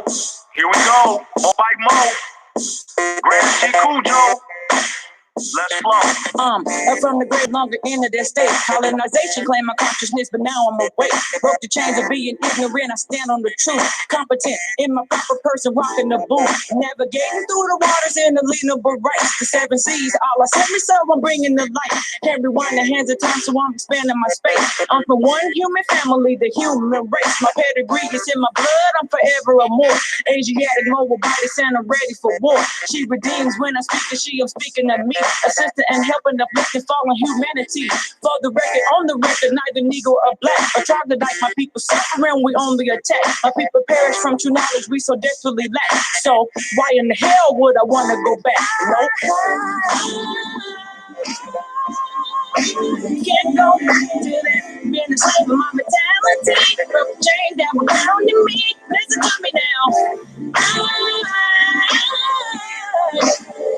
Here we go. All bite Mo. Grand G Cujo. Let's flow. From the grave longer into their state. Colonization claimed my consciousness, but now I'm awake. Broke the chains of being ignorant, I stand on the truth. Competent in my proper person, rocking the boot. Navigating through the waters in the leanable rights. The 7 seas, all I sent me, so I'm bringing the light. Can't rewind the hands of time, so I'm expanding my space. I'm from one human family, the human race. My pedigree is in my blood, I'm forever a more. Asiatic mobile body, sound I'm ready for war. She redeems when I speak to she, I'm speaking to me. Assisting and helping uplifting fallen humanity. For the record, on the record, neither Negro or black. A troglodyte, my people suffering, we only attack. My people perish from true knowledge, we so desperately lack. So why in the hell would I want to go back? Nope. Can't go back to that. Been a slave of my mentality. Broke the chains that were bound in me. Listen to me now.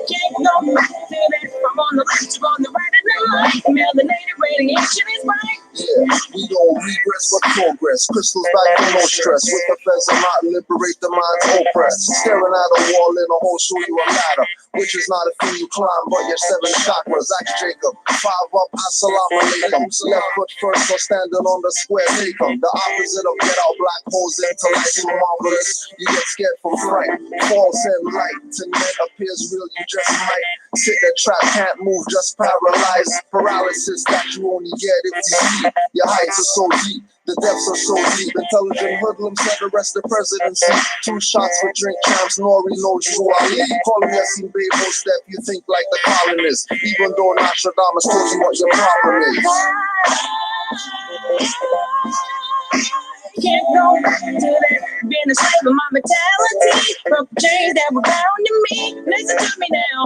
Can't go back to that. I'm on the left, you're on the right, and the light. Melanated radiation is right. Yeah, we don't regress but progress. Crystals back for no stress. With the feds and not liberate the mind's oppressed. Staring at a wall in a hole, show you a ladder. Which is not a thing you climb, but your 7 chakras. Ask Jacob. 5 up, assalamu alaikum. Left foot first, so standing on the square, take 'em. The opposite of get out black holes into light so marvelous. You get scared from fright. False and light. Tonight appears real, you just might. Sit the trap, can't move, just paralyzed. Paralysis that you only get if you see. Your heights are so deep, the depths are so deep. Intelligent hoodlums said arrest the presidency. 2 shots for drink champs, Nori, no Drew Ali. Calling Yassine Bey, no step, you think like the colonists. Even though Nostradamus told you what your problem is. Can't go back to that. Been a slave of my mentality. Broke the chains that were bound in me. Listen to me now.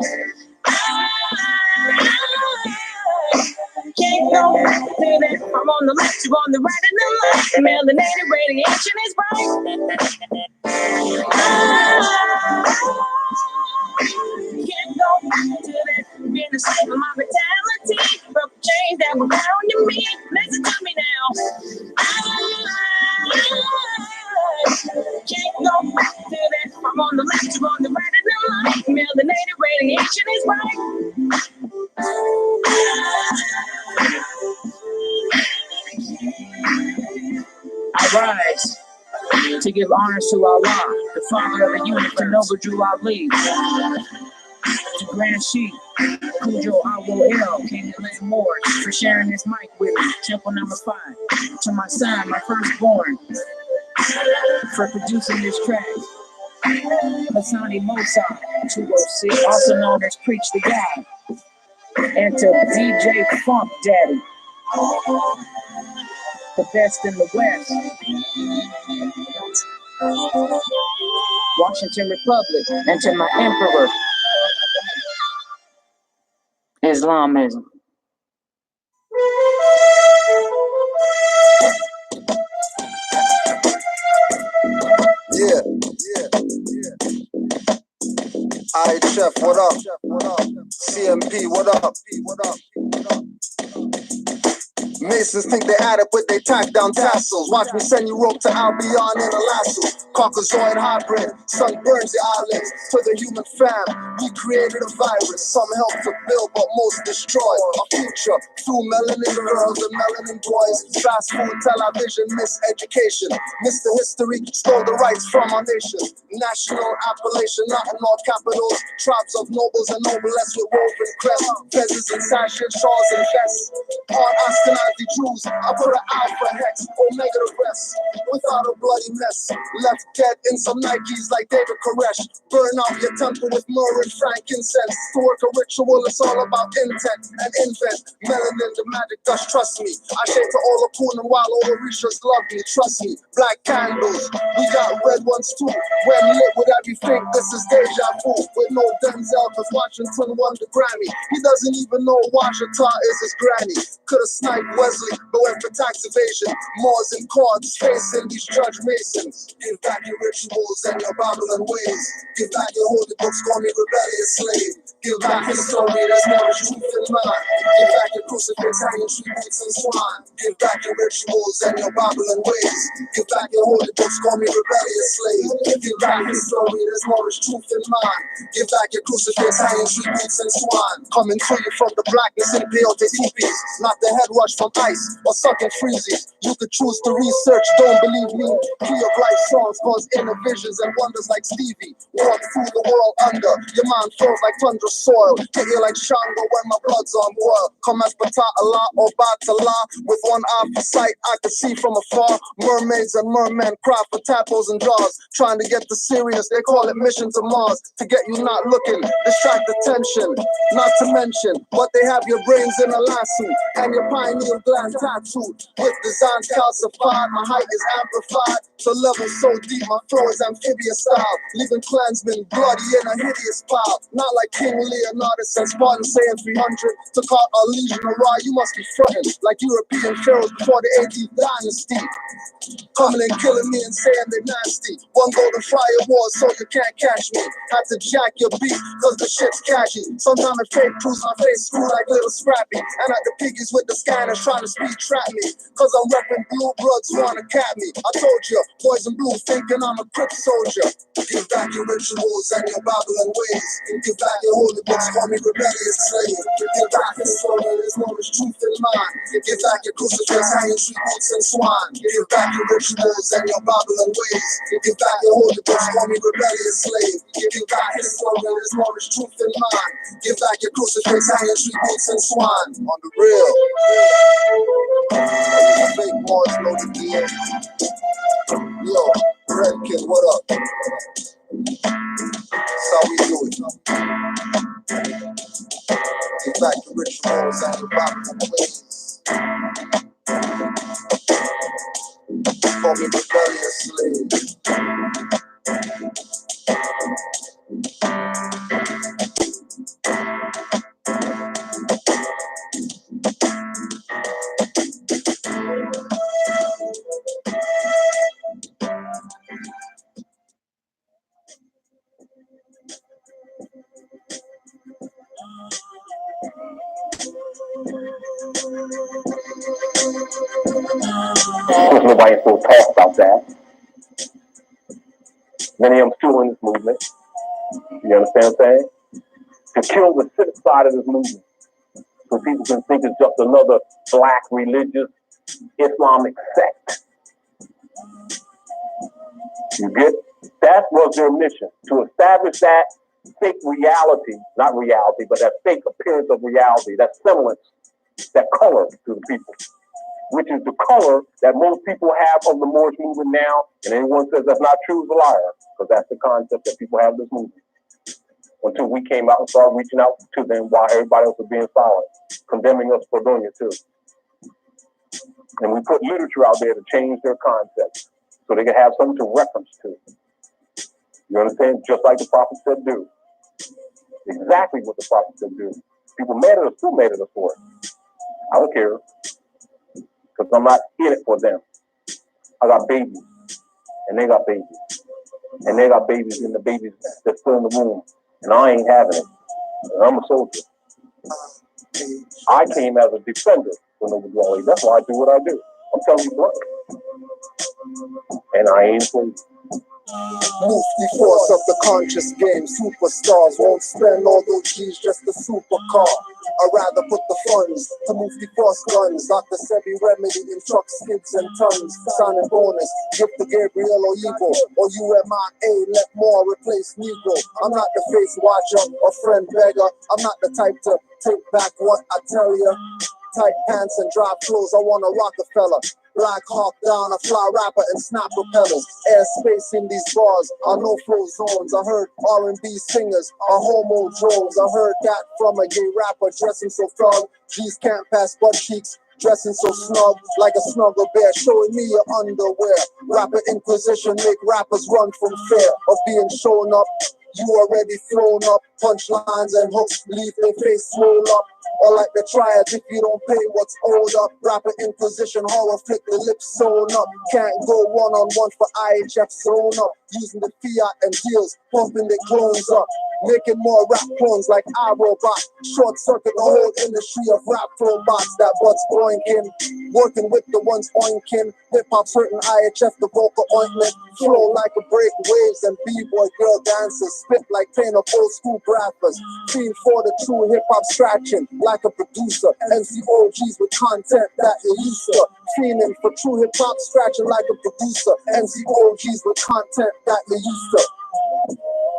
Can't go back to that. I'm on the left, you're on the right, and the light. Melanated radiation is right. Can't go back to that. Been a slave of my mentality. Broke the chains that were bound in me. Listen to me now. Can't go back to that. I'm on the left, you're on the right, and the light. Melanated radiation is right. I rise to give honors to Allah, the father of the universe, to Noble Drew Ali, to Grand Sheik, Cujo Awo Canaanland Moore, for sharing this mic with me, Temple number 5, to my son, my firstborn, for producing this track, Hassani Mossad, 206, also known as Preach the God, and to DJ Funk Daddy, the best in the West, Washington Republic, and to my emperor, Islamism. Yeah. Alright, Chef, what up? CMP, what up? Masons think they add up with they tack down tassels. Watch me send you rope to Albion in a lasso. Caucasoid hybrid, sun burns the islands to the human fam. We created a virus, some help to build, but most destroy. A future through melanin girls and melanin boys. Fast food, television, miseducation. Mr. History stole the rights from our nation. National appellation, not in all capitals. Tribes of nobles and noblesse with woven crest. Feathers and sashes, shawls and vests. All Ashkenazi Jews, I put an alpha hex, omega the rest. Without a bloody mess, left dead in some Nikes like David Koresh. Burn out your temple with myrrh and frankincense. To work a ritual, it's all about intent and invent. Melanin, the magic dust, trust me. I shake to all the Punim while all the Rishas love me, trust me. Black candles, we got red ones too. When lit with everything, this is deja vu. With no Denzel, cause Washington won the Grammy. He doesn't even know Washington is his granny. Could've sniped Wesley, going for tax evasion. Moors and courts facing these judge masons. Give back your rituals and your Babylon ways. Give back your holy books, call me rebellious slave. Give back your story, there's more truth in mine. Give back your crucifix, hanging tributes and swine. Give back your rituals and your Babylon ways. Give back your holy books, call me rebellious slave. Give back your story, there's more truth in mine. Give back your crucifix, hanging tributes and swine. Coming to you from the blackness in peyote teepees. Not the head rush from ice or sucking freezies. You could choose to research, don't believe me. Key of life songs cause inner visions and wonders like Stevie. Walk through the world under, your mind feels like tundra soil. Hit you like Shango when my blood's on boil. Come as Allah or Batala. With one eye for sight, I could see from afar. Mermaids and mermen cry for tadpoles and jaws. Trying to get the serious, they call it mission to Mars. To get you not looking, distract attention. Not to mention, but they have your brains in a lasso and your pineal gland tattooed. With designs calcified, my height is amplified. To level so deep, my flow is amphibious style. Leaving clansmen bloody in a hideous pile. Not like King Leonidas and Spartan saying 300 to call a legion of raw. You must be frontin' like European pharaohs before the 18th dynasty. Coming and killing me and saying they nasty. One golden firewall so you can't catch me. Had to jack your beat cause the shit's catchy. Sometimes a fake proves my face screw like little Scrappy. And at the piggies with the scanners trying to speed trap me. Cause I'm repping blue bloods wanna cap me. I told you, boys in blue thinking I'm a Crip soldier. Give back your rituals and your Babylon ways. Give back your holy books, call me rebellious slave. Give back your soul, there's more truth in mine. Give back your crucifix, hanging tributes and swine. Give back your rituals and your Babylon ways. Give back your holy books, call me rebellious slave. Give back your soul, there's more truth in mine. Give back your crucifix, hanging tributes and swine. On the real. Fake Mars know the deal. Yo, Red Kid, what up? That's how we do it. Give back your rituals and your Babylon ways. Call me rebellious slave. Because nobody still talks about that. Many of them still in this movement. You understand what I'm saying? To kill the civic side of this movement. So people can think it's just another black religious Islamic sect. You get? That was their mission. To establish that fake reality, not reality, but that fake appearance of reality, that semblance, that color to the people. Which is the color that most people have of the Moorish movement now, and anyone says that's not true is a liar, because that's the concept that people have of this movement. Until we came out and started reaching out to them while everybody else was being silent, condemning us for doing it too. And we put literature out there to change their concepts, so they could have something to reference to. You understand? Just like the prophet said do. Exactly what the prophet said do. People mad at us, still mad at us for it. I don't care. Because I'm not in it for them. I got babies. And they got babies. And they got babies, and the babies that's still in the womb. And I ain't having it. And I'm a soldier. I came as a defender when it was wrong. That's why I do what I do. I'm telling you what. And I ain't afraid. Mufti force of the conscious game. Superstars won't spend all those G's just a supercar. I'd rather put the funds to Mufti force guns. Dr. Sebi remedy in truck skids and tons. Signing bonus, gift to Gabriel or Evo. Or UMIA, let more replace Negro. I'm not the face watcher or friend beggar. I'm not the type to take back what I tell ya. Tight pants and dry clothes, I want a Rockefeller. Black Hawk down, a fly rapper and snap propellers. Airspace in these bars are no flow zones. I heard R&B singers are homo drones. I heard that from a gay rapper dressing so thug. G's can't pass butt cheeks, dressing so snug like a snuggle bear. Showing me your underwear. Rapper Inquisition make rappers run from fear of being shown up. You already thrown up punchlines and hooks, leave their face swole up. Or like the triad, if you don't pay what's owed up. Rapper Inquisition, horror flick, the lips sewn up. Can't go one-on-one for IHF thrown up. Using the fiat and deals, pumping their clones up. Making more rap clones like iRobot. Short circuit the whole industry of rap flow bots. That butts oinking, working with the ones oinking. Hip-hop's hurting IHF, the vocal ointment. Flow like a break waves and b-boy girl dancers. Spit like pain of old school graphers. Feel for the true hip-hop scratching like a producer. NCOGs with content that you used to. Feeling for true hip-hop scratching like a producer. NCOGs with content that you used to.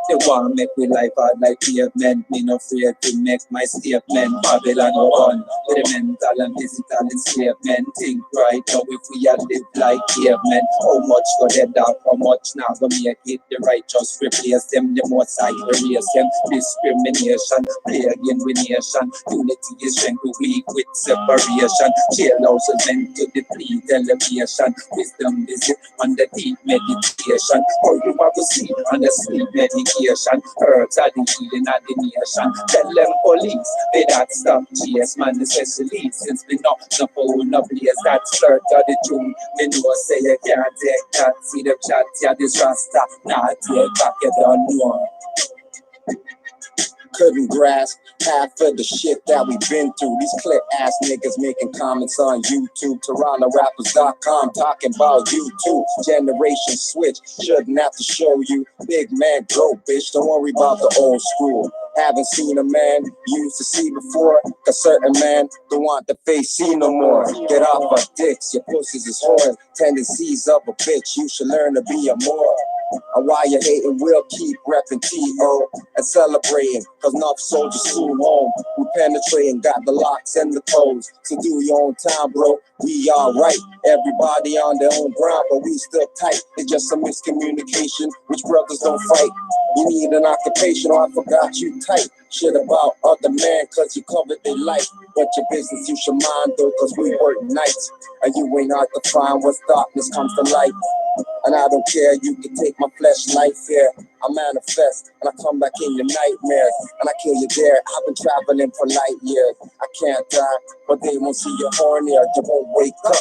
They want to make me life hard like pavement. Me no fear to make my statement. Babylon one, with the mental and physical enslavement. Think right now if we all live like cavemen. How much go they down, how much now go make it? The righteous replace them, the most side erase them. Discrimination, play again with nation. Unity is strength, we weak with separation. Jailhouse is meant to deplete elevation. Wisdom is it on the deep meditation. How you want to see on the sleep medication. Herbs are the healing of the nation. Tell them police, they not stop chase. Man, especially since we not no phone, no place. That's flirt of the June. Me know say you can't take that. See them chat, yeah, this rasta. Nah, take back, you don't know. Couldn't grasp half of the shit that we've been through. These clip ass niggas making comments on YouTube. TorontoRappers.com talking about you too. Generation switch, shouldn't have to show you. Big man, go bitch, don't worry about the old school. Haven't seen a man you used to see before. Cause certain man don't want the face see no more. Get off our dicks, your pussies is horrid. Tendencies of a bitch, you should learn to be a more. And while you're hating, we'll keep repping T.O. and celebrating, cause enough soldiers soon home. We penetrating, got the locks and the codes. So do your own time, bro. We alright. Everybody on their own ground, but we still tight. It's just some miscommunication, which brothers don't fight. You need an occupation, or I forgot you tight. Shit about other man, cause you covered their life. But your business you should mind though, cause we work nights. And you ain't hard to find once darkness comes to light. And I don't care, you can take my flesh life here. I manifest, and I come back in your nightmares. And I kill you there, I've been traveling for light years. I can't die, but they won't see you hornier. You won't wake up,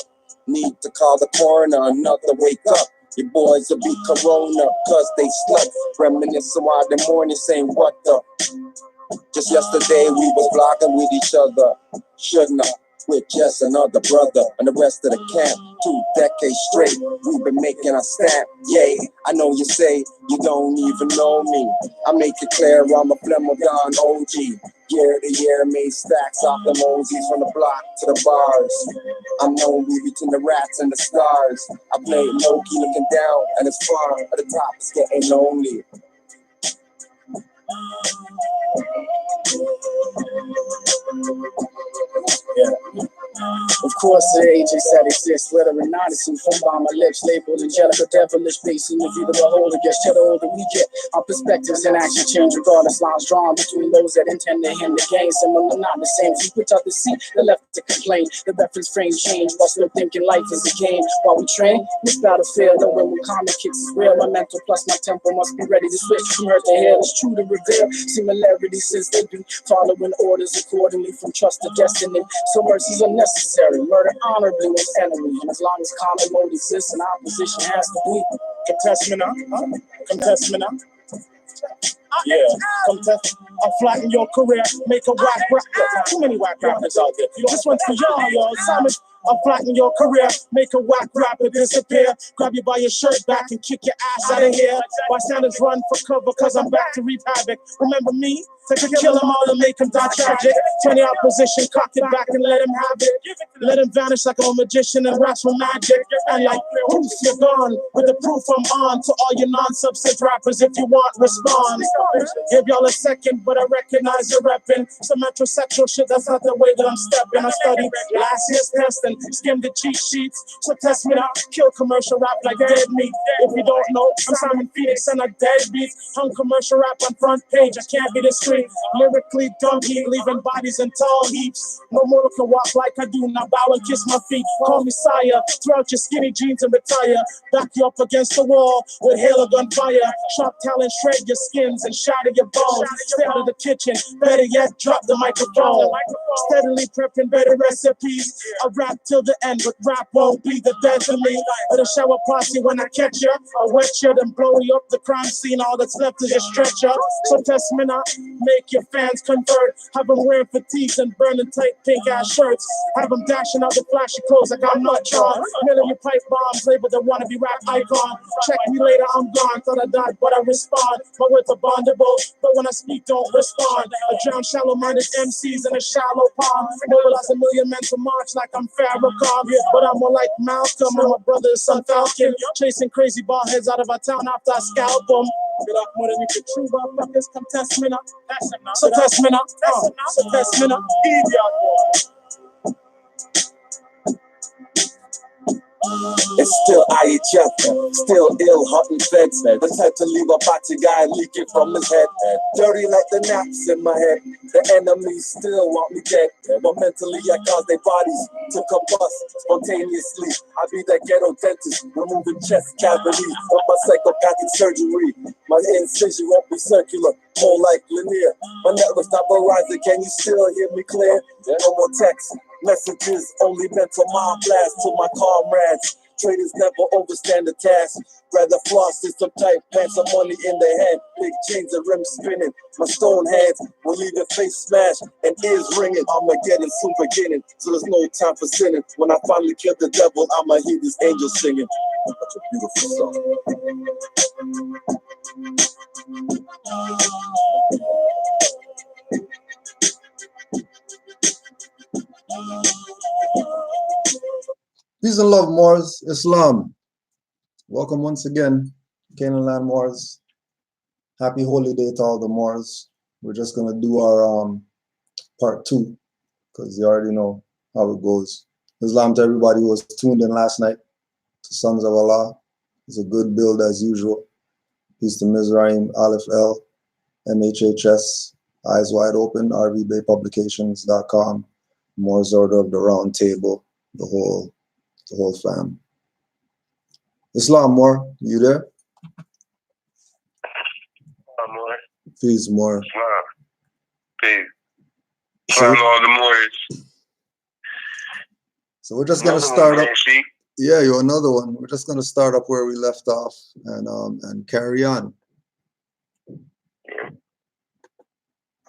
need to call the coroner, another wake up. Your boys will be corona, cause they slept. Reminiscing while the morning saying what the. Just yesterday we was vlogging with each other. Shouldn't I? With just another brother and the rest of the camp. 2 decades straight, we've been making our stamp. Yay, I know you say you don't even know me. I make it clear I'm a Flemodon OG. Year to year, made stacks off the Mosies from the block to the bars. I'm known we between the rats and the stars. I play low-key looking down, and it's far at the top, it's getting lonely. Yeah. Of course, the ages that exist, whether or not it's informed by my lips, labeled angelic or devilish, basing the view to behold against the older we get. Our perspectives and action change regardless, lines drawn between those that intend to hinder gain. Similar, not the same. So switch out the seat, the left to complain. The reference frame change while still thinking life is a game. While we train, this battlefield, though when comic kicks is real, my mental plus my tempo must be ready to switch from hurt to heal. It's true to reveal similarities since they be following orders accordingly from trust to destiny. So mercy's unnecessary. Murder honorably was enemy, and as long as common mode exists, an opposition has to be. Contestment up, contestment up. Yeah, contest. I'll flatten your career, make a whack rapper. Too many whack rappers out there. This one's for y'all, Simon. I'll flatten your career, make a whack rapper disappear. Grab you by your shirt back and kick your ass out of here. Bystanders run for cover cause I'm back to reap havoc. Remember me? To kill them all and make them die tragic. Turn your opposition, cock it back and let him have it. Let him vanish like a magician and raps for magic. And like poof, you're gone. With the proof I'm on to all your non-substance rappers. If you want, respond. Give y'all a second, but I recognize you're repping some metrosexual shit. That's not the way that I'm stepping. I studied last year's test and skimmed the cheat sheets. So test me out, kill commercial rap like dead meat. If you don't know, I'm Simon Phoenix and I dead beats. Hung commercial rap on front page. I can't be this street. street. Lyrically dumb heat, leaving bodies in tall heaps. No mortal can walk like I do, now bow and kiss my feet. Call me sire, throw out your skinny jeans and retire. Back you up against the wall with hail or gunfire. Sharp talent shred your skins and shatter your bones. Stay out of the kitchen, better yet drop the microphone. Steadily prepping better recipes. I rap till the end, but rap won't be the death of me. Or the shower posse when I catch ya, I wet ya, then blow you up the crime scene. All that's left is a stretcher. So test me not, make your fans convert. Have them wearing fatigues and burning tight pink ass shirts. Have them dashing out the flashy clothes like I'm much on. Milling your pipe bombs, labeled the wannabe rap icon. Check me later, I'm gone. Thought I died, but I respond. My words are bondable, but when I speak, don't respond. I drown shallow-minded MCs in a shallow pond. Mobilize a million men to march like I'm Farrakhan. But I'm more like Malcolm, and my brother is son Falcon. Chasing crazy ball heads out of our town after I scalp them. Get up more than you can chew, motherfuckers. Come test me now. So test me now. So test me now. Idiot. It's still IHF, still ill, hot and feds. The type to leave a body guy leaking from his head. Dirty like the naps in my head. The enemies still want me dead. But mentally I cause their bodies to combust spontaneously. I be that ghetto dentist, removing chest cavities of my psychopathic surgery. My incision won't be circular, more like linear. My network stop rising, can you still hear me clear? No more text. Messages only meant to my blast to my comrades. Traders never overstand the task. Rather floss in some tight pants, some money in their hand. Big chains and rims spinning. My stone hands will leave your face smashed and ears ringing. Armageddon soon beginning, so there's no time for sinning. When I finally kill the devil, I'ma hear this angel singing. Such a beautiful song. Peace and love, Moors, Islam. Welcome once again, Canaanland Moors. Happy holy day to all the Moors. We're just gonna do our part 2, because you already know how it goes. Islam to everybody who was tuned in last night to Sons of Allah. It's a good build as usual. Peace to Mizraim, Aleph L, MHHS, Eyes Wide Open, RVBaypublications.com, Moors Order of the Round Table, the whole fam. Islam, Moor, you there? More. Peace, Moor. Islam. Peace. So, Islam, all the Moors. so we're just gonna start up. See? Yeah, you're another one. We're just gonna start up where we left off and carry on.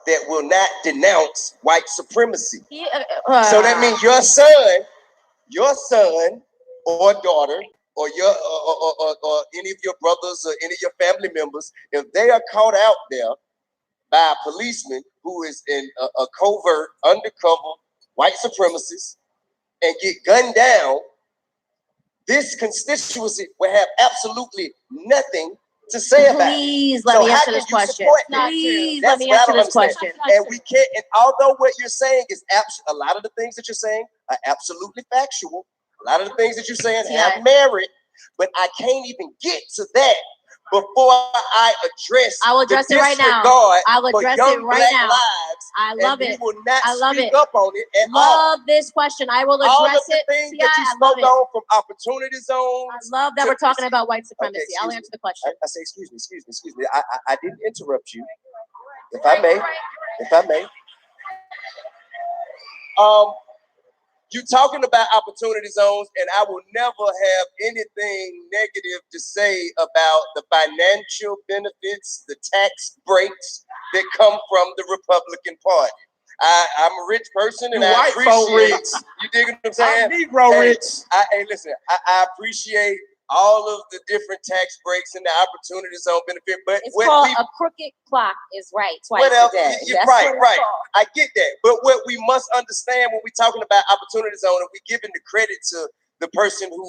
That will not denounce white supremacy. So that means your son or daughter or your or any of your brothers or any of your family members, if they are caught out there by a policeman who is in a covert, undercover white supremacist and get gunned down, this constituency will have absolutely nothing to say about it. Please let me answer this question. Please let me answer this question. And we can't, and although what you're saying is a lot of the things that you're saying are absolutely factual, a lot of the things that you're saying have merit, but I can't even get to that before I address. I will address it right now. I will address it right now. I love it. I love it. Up on it at love this question. I will address all of the it. things Yeah, that you I love spoke it. on, from opportunity zones. I love that we're talking about white supremacy. Okay, I'll answer the question. I say, excuse me. I didn't interrupt you. If I may. You talking about opportunity zones, and I will never have anything negative to say about the financial benefits, the tax breaks that come from the Republican Party. I'm a rich person, and I appreciate. You dig what I'm saying? Negro rich. Hey, listen. I appreciate all of the different tax breaks and the opportunity zone benefit, but it's called a crooked clock is right twice a day. You're right. I get that, but what we must understand when we're talking about opportunity zone, and we're giving the credit to the person who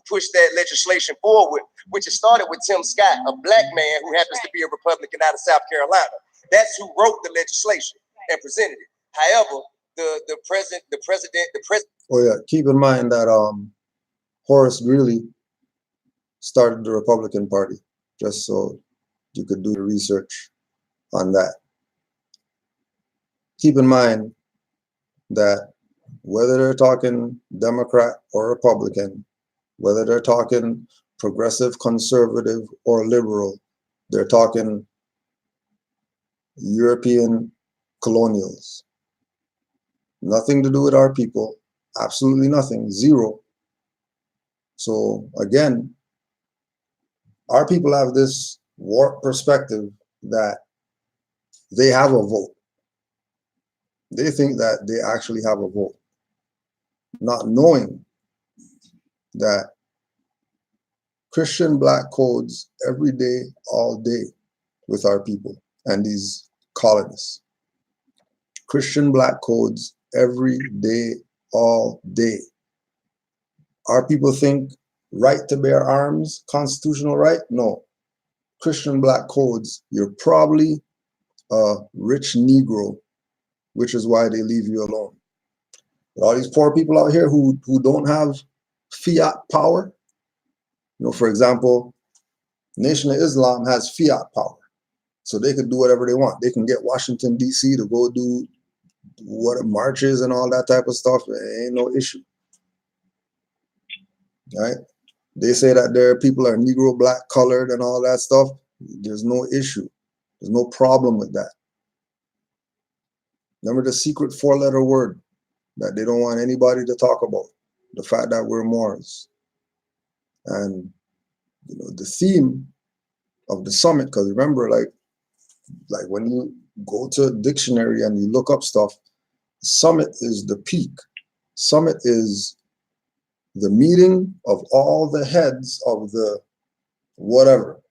pushed that legislation forward, which it started with Tim Scott, a black man who happens to be a Republican out of South Carolina. That's who wrote the legislation and presented it. However, the president. Oh yeah, keep in mind that Horace Greeley started the Republican Party, just so you could do the research on that. keep in mind that whether they're talking Democrat or Republican, whether they're talking progressive, conservative, or liberal, they're talking European colonials. Nothing to do with our people, absolutely nothing, zero. So again, our people have this warped perspective that they have a vote. They think that they actually have a vote, not knowing that Christian black codes every day, all day with our people and these colonists. Christian black codes every day, all day. Our people think right to bear arms, constitutional right? No. Christian black codes, you're probably a rich Negro, which is why they leave you alone. But all these poor people out here who don't have fiat power, you know, for example, Nation of Islam has fiat power. So they could do whatever they want. They can get Washington, D.C. to go do what marches and all that type of stuff. It ain't no issue. Right? They say that their people are Negro, black, colored, and all that stuff. There's no issue. There's no problem with that. Remember the secret four-letter word that they don't want anybody to talk about, the fact that we're Moors. And you know, the theme of the summit, because remember, like when you go to a dictionary and you look up stuff, summit is the peak. Summit is the meeting of all the heads of the whatever.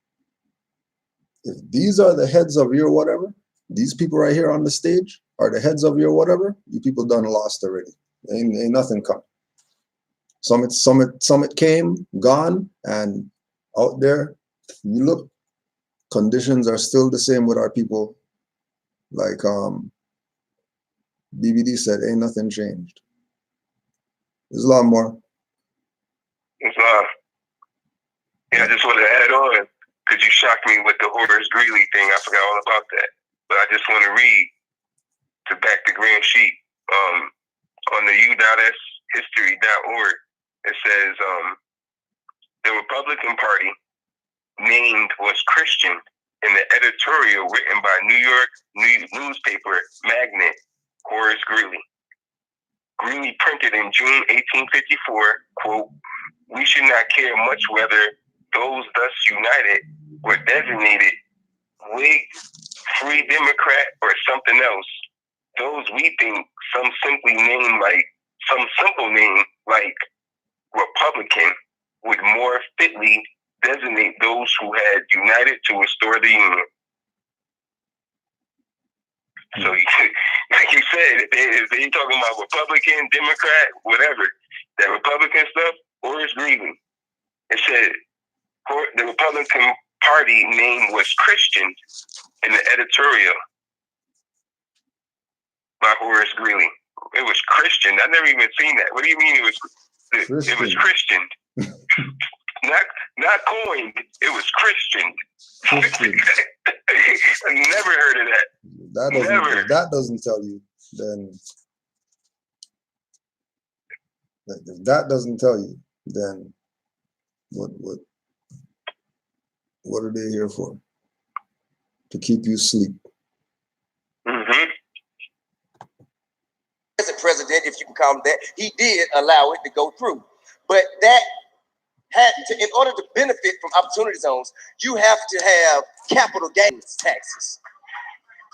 If these are the heads of your whatever, these people right here on the stage are the heads of your whatever, you people done lost already. Ain't nothing come. Summit came, gone, and out there, you look, conditions are still the same with our people. Like BBD said, ain't nothing changed. There's a lot more. It's yeah, I just want to add on, because you shocked me with the Horace Greeley thing. I forgot all about that. But I just want to read to back the grand sheet on the u.shistory.org. It says the Republican Party named was Christian in the editorial written by New York newspaper magnate Horace Greeley. Greeley printed in June 1854, quote, "We should not care much whether those thus united were designated Whig, Free Democrat, or something else. Those we think some simple name like Republican would more fitly designate those who had united to restore the Union." So, like you said, if they talking about Republican, Democrat, whatever, that Republican stuff, Horace Greeley. It said the Republican Party name was Christian in the editorial by Horace Greeley. It was Christian. I never even seen that. What do you mean it was Christian? It was Christian. not coined. It was Christian. I never heard of that. If that doesn't tell you, then if that doesn't tell you, then what are they here for? To keep you asleep. Mm-hmm. As a president, if you can call him that, he did allow it to go through. But that had to, in order to benefit from opportunity zones, you have to have capital gains taxes.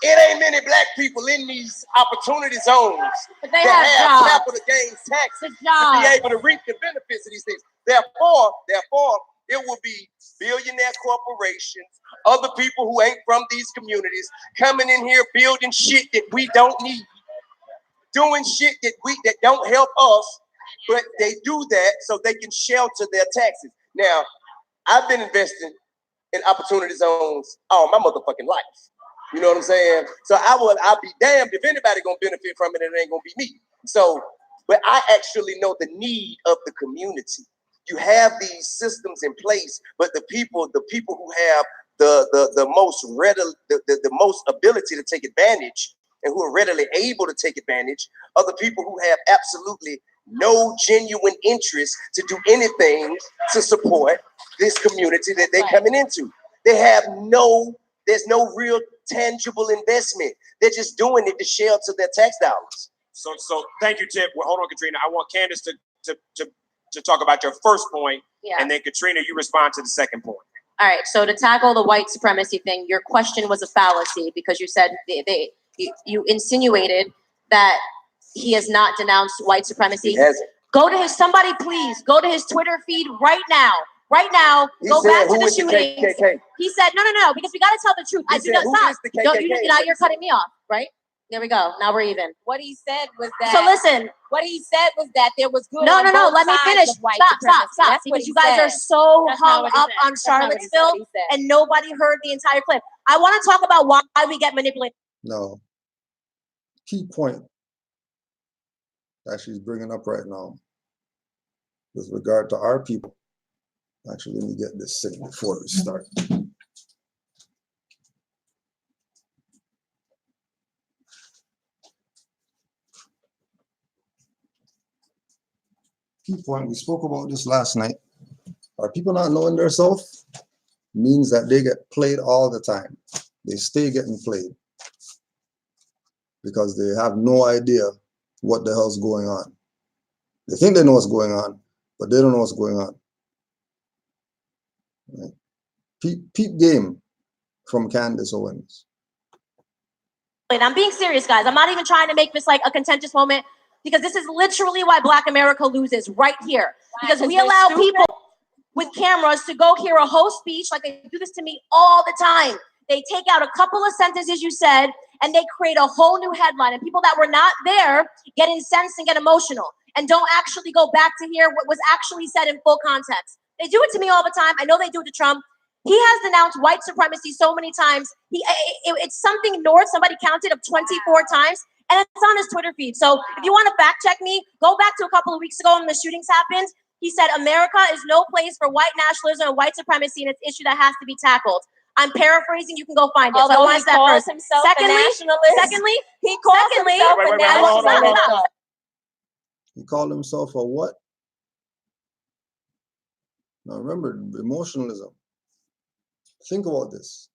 It ain't many black people in these opportunity zones that have capital gains taxes to be able to reap the benefits of these things. Therefore, it will be billionaire corporations, other people who ain't from these communities coming in here building shit that we don't need, doing shit that don't help us, but they do that so they can shelter their taxes. Now, I've been investing in opportunity zones all my motherfucking life. You know what I'm saying? So I'll be damned if anybody gonna benefit from it, and it ain't gonna be me. So, but I actually know the need of the community. You have these systems in place, but the people who have the most ability to take advantage and who are readily able to take advantage, are the people who have absolutely no genuine interest to do anything to support this community that they're coming into. They have there's no real tangible investment. They're just doing it to shelter their tax dollars. So thank you, Tip. Well, hold on, Katrina. I want Candace to talk about your first point, and then Katrina, you respond to the second point. All right. So to tackle the white supremacy thing, your question was a fallacy because you said you insinuated that he has not denounced white supremacy. He hasn't. Somebody please go to his Twitter feed right now. Right now, go back to the shootings. He said, no, because we got to tell the truth. I do not stop. You're cutting me off, right? There we go. Now we're even. What he said was that. So listen. What he said was that there was good. No. Let me finish. Stop. Because you guys are so hung up on Charlottesville, and nobody heard the entire clip. I want to talk about why we get manipulated. No. Key point that she's bringing up right now with regard to our people. Actually, let me get this thing before we start. Key point, we spoke about this last night. Are people not knowing their self? Means that they get played all the time. They stay getting played because they have no idea what the hell's going on. They think they know what's going on, but they don't know what's going on. Right? Peep game from Candace Owens. I'm being serious, guys. I'm not even trying to make this like a contentious moment because this is literally why Black America loses right here. Because we allow people with cameras to go hear a whole speech, like they do this to me all the time. They take out a couple of sentences you said, and they create a whole new headline. And people that were not there get incensed and get emotional and don't actually go back to hear what was actually said in full context. They do it to me all the time. I know they do it to Trump. He has denounced white supremacy so many times. It's something north, somebody counted, of 24 times, and it's on his Twitter feed. So if you want to fact check me, go back to a couple of weeks ago when the shootings happened. He said, America is no place for white nationalism and white supremacy, and it's an issue that has to be tackled. I'm paraphrasing. You can go find it. Although he calls himself a nationalist. He calls himself a nationalist. He called himself a what? Now remember, emotionalism. Think about this.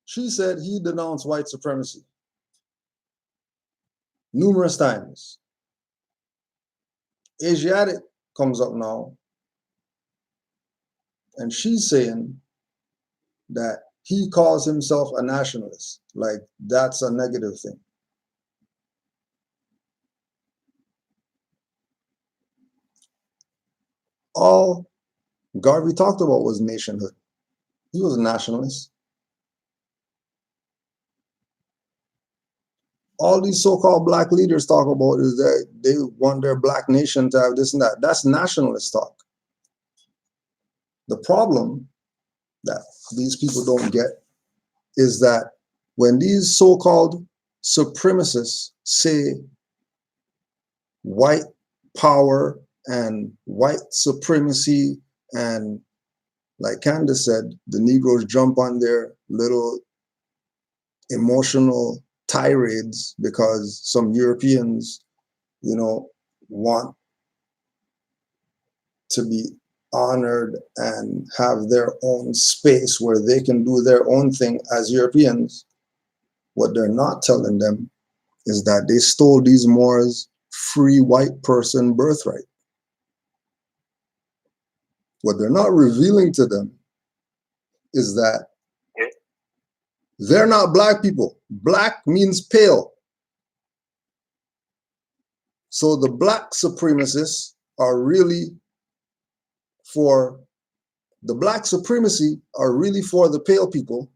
She said he denounced white supremacy numerous times. Asiatic comes up now, and she's saying that he calls himself a nationalist, like that's a negative thing. All Garvey talked about was nationhood. He was a nationalist. All these so-called black leaders talk about is that they want their black nation to have this and that. That's nationalist talk. The problem that these people don't get is that when these so-called supremacists say white power and white supremacy, and like Candace said, the Negroes jump on their little emotional tirades because some Europeans, want to be honored and have their own space where they can do their own thing as Europeans. What they're not telling them is that they stole these Moors' free white person birthright. What they're not revealing to them is that they're not black people. Black means pale. So the black supremacists are really for the black supremacy are really for the pale people,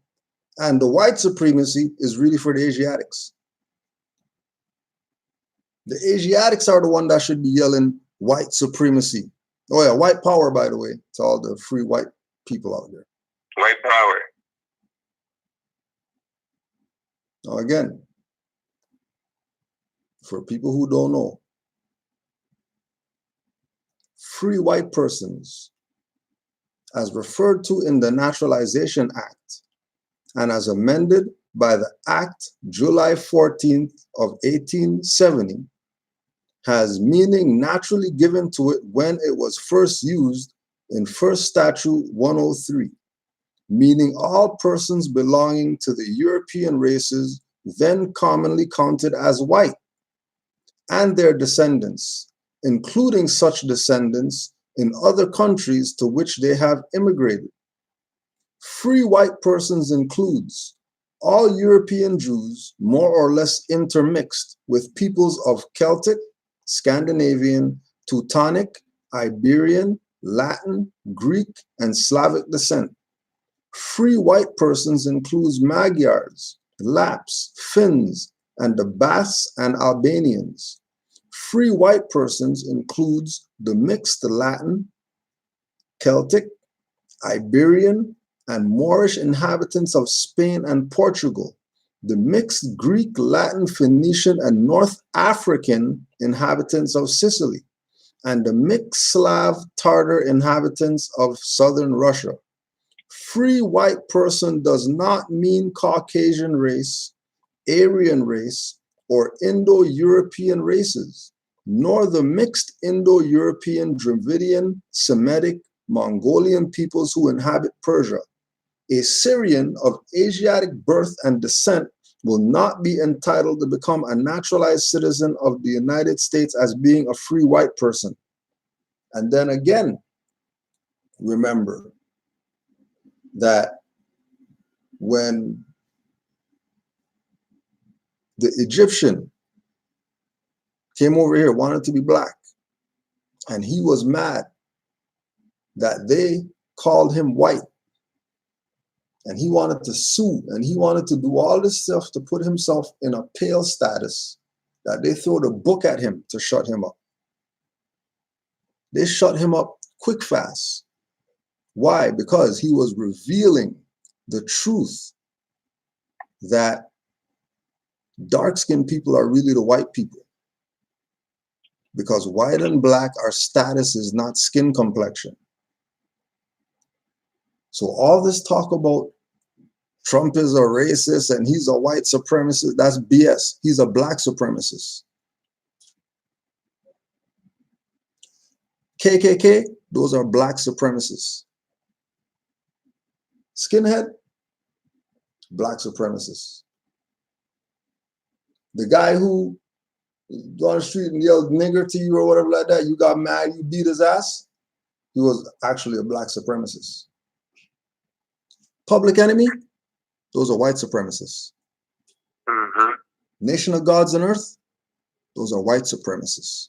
and the white supremacy is really for the Asiatics. The Asiatics are the one that should be yelling white supremacy. Oh yeah, white power, by the way, to all the free white people out there. White power. Now again, for people who don't know, free white persons, as referred to in the Naturalization Act and as amended by the Act July 14th of 1870 has meaning naturally given to it when it was first used in First Statute 103, meaning all persons belonging to the European races then commonly counted as white, and their descendants, including such descendants in other countries to which they have immigrated. Free white persons includes all European Jews more or less intermixed with peoples of Celtic, Scandinavian, Teutonic, Iberian, Latin, Greek, and Slavic descent. Free white persons includes Magyars, Lapps, Finns, and the Basques and Albanians. Free white persons includes the mixed Latin, Celtic, Iberian, and Moorish inhabitants of Spain and Portugal, the mixed Greek, Latin, Phoenician, and North African inhabitants of Sicily, and the mixed Slav, Tartar inhabitants of southern Russia. Free white person does not mean Caucasian race, Aryan race, or Indo-European races, nor the mixed Indo-European, Dravidian, Semitic, Mongolian peoples who inhabit Persia. A Syrian of Asiatic birth and descent will not be entitled to become a naturalized citizen of the United States as being a free white person. And then again, remember that when the Egyptian came over here, wanted to be black, and he was mad that they called him white, and he wanted to sue, and he wanted to do all this stuff to put himself in a pale status, that they threw the book at him to shut him up. They shut him up quick, fast. Why? Because he was revealing the truth that dark-skinned people are really the white people. Because white and black, our status is not skin complexion. So all this talk about Trump is a racist and he's a white supremacist, that's BS. He's a black supremacist. KKK, those are black supremacists. Skinhead, black supremacists. The guy who go on the street and yelled nigger to you or whatever like that, you got mad, you beat his ass, he was actually a black supremacist. Public Enemy, those are white supremacists. Nation of Gods and Earth, those are white supremacists.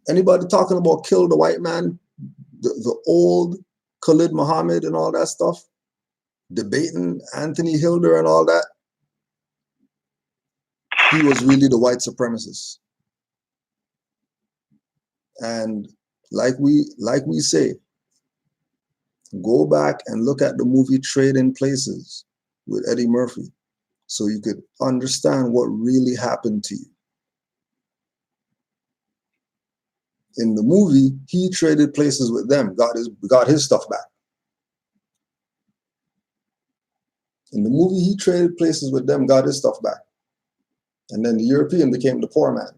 Anybody talking about kill the white man, the old Khalid Muhammad and all that stuff, debating Anthony Hilder and all that, he was really the white supremacist. And like we say, go back and look at the movie Trading Places with Eddie Murphy so you could understand what really happened to you. In the movie, he traded places with them, got his stuff back. In the movie, he traded places with them, got his stuff back. And then the European became the poor man.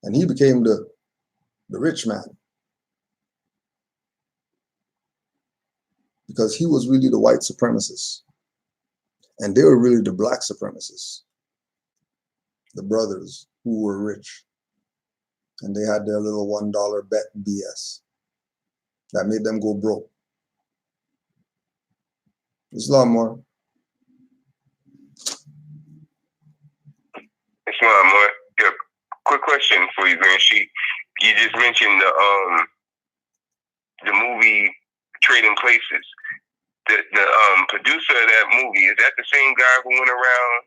And he became the rich man. Because he was really the white supremacist. And they were really the black supremacists. The brothers who were rich. And they had their little $1 bet BS. That made them go broke. There's a lot more. It's a lot more. Yeah. Quick question for you, Grand Sheik. You just mentioned the movie Trading Places. The producer of that movie, is that the same guy who went around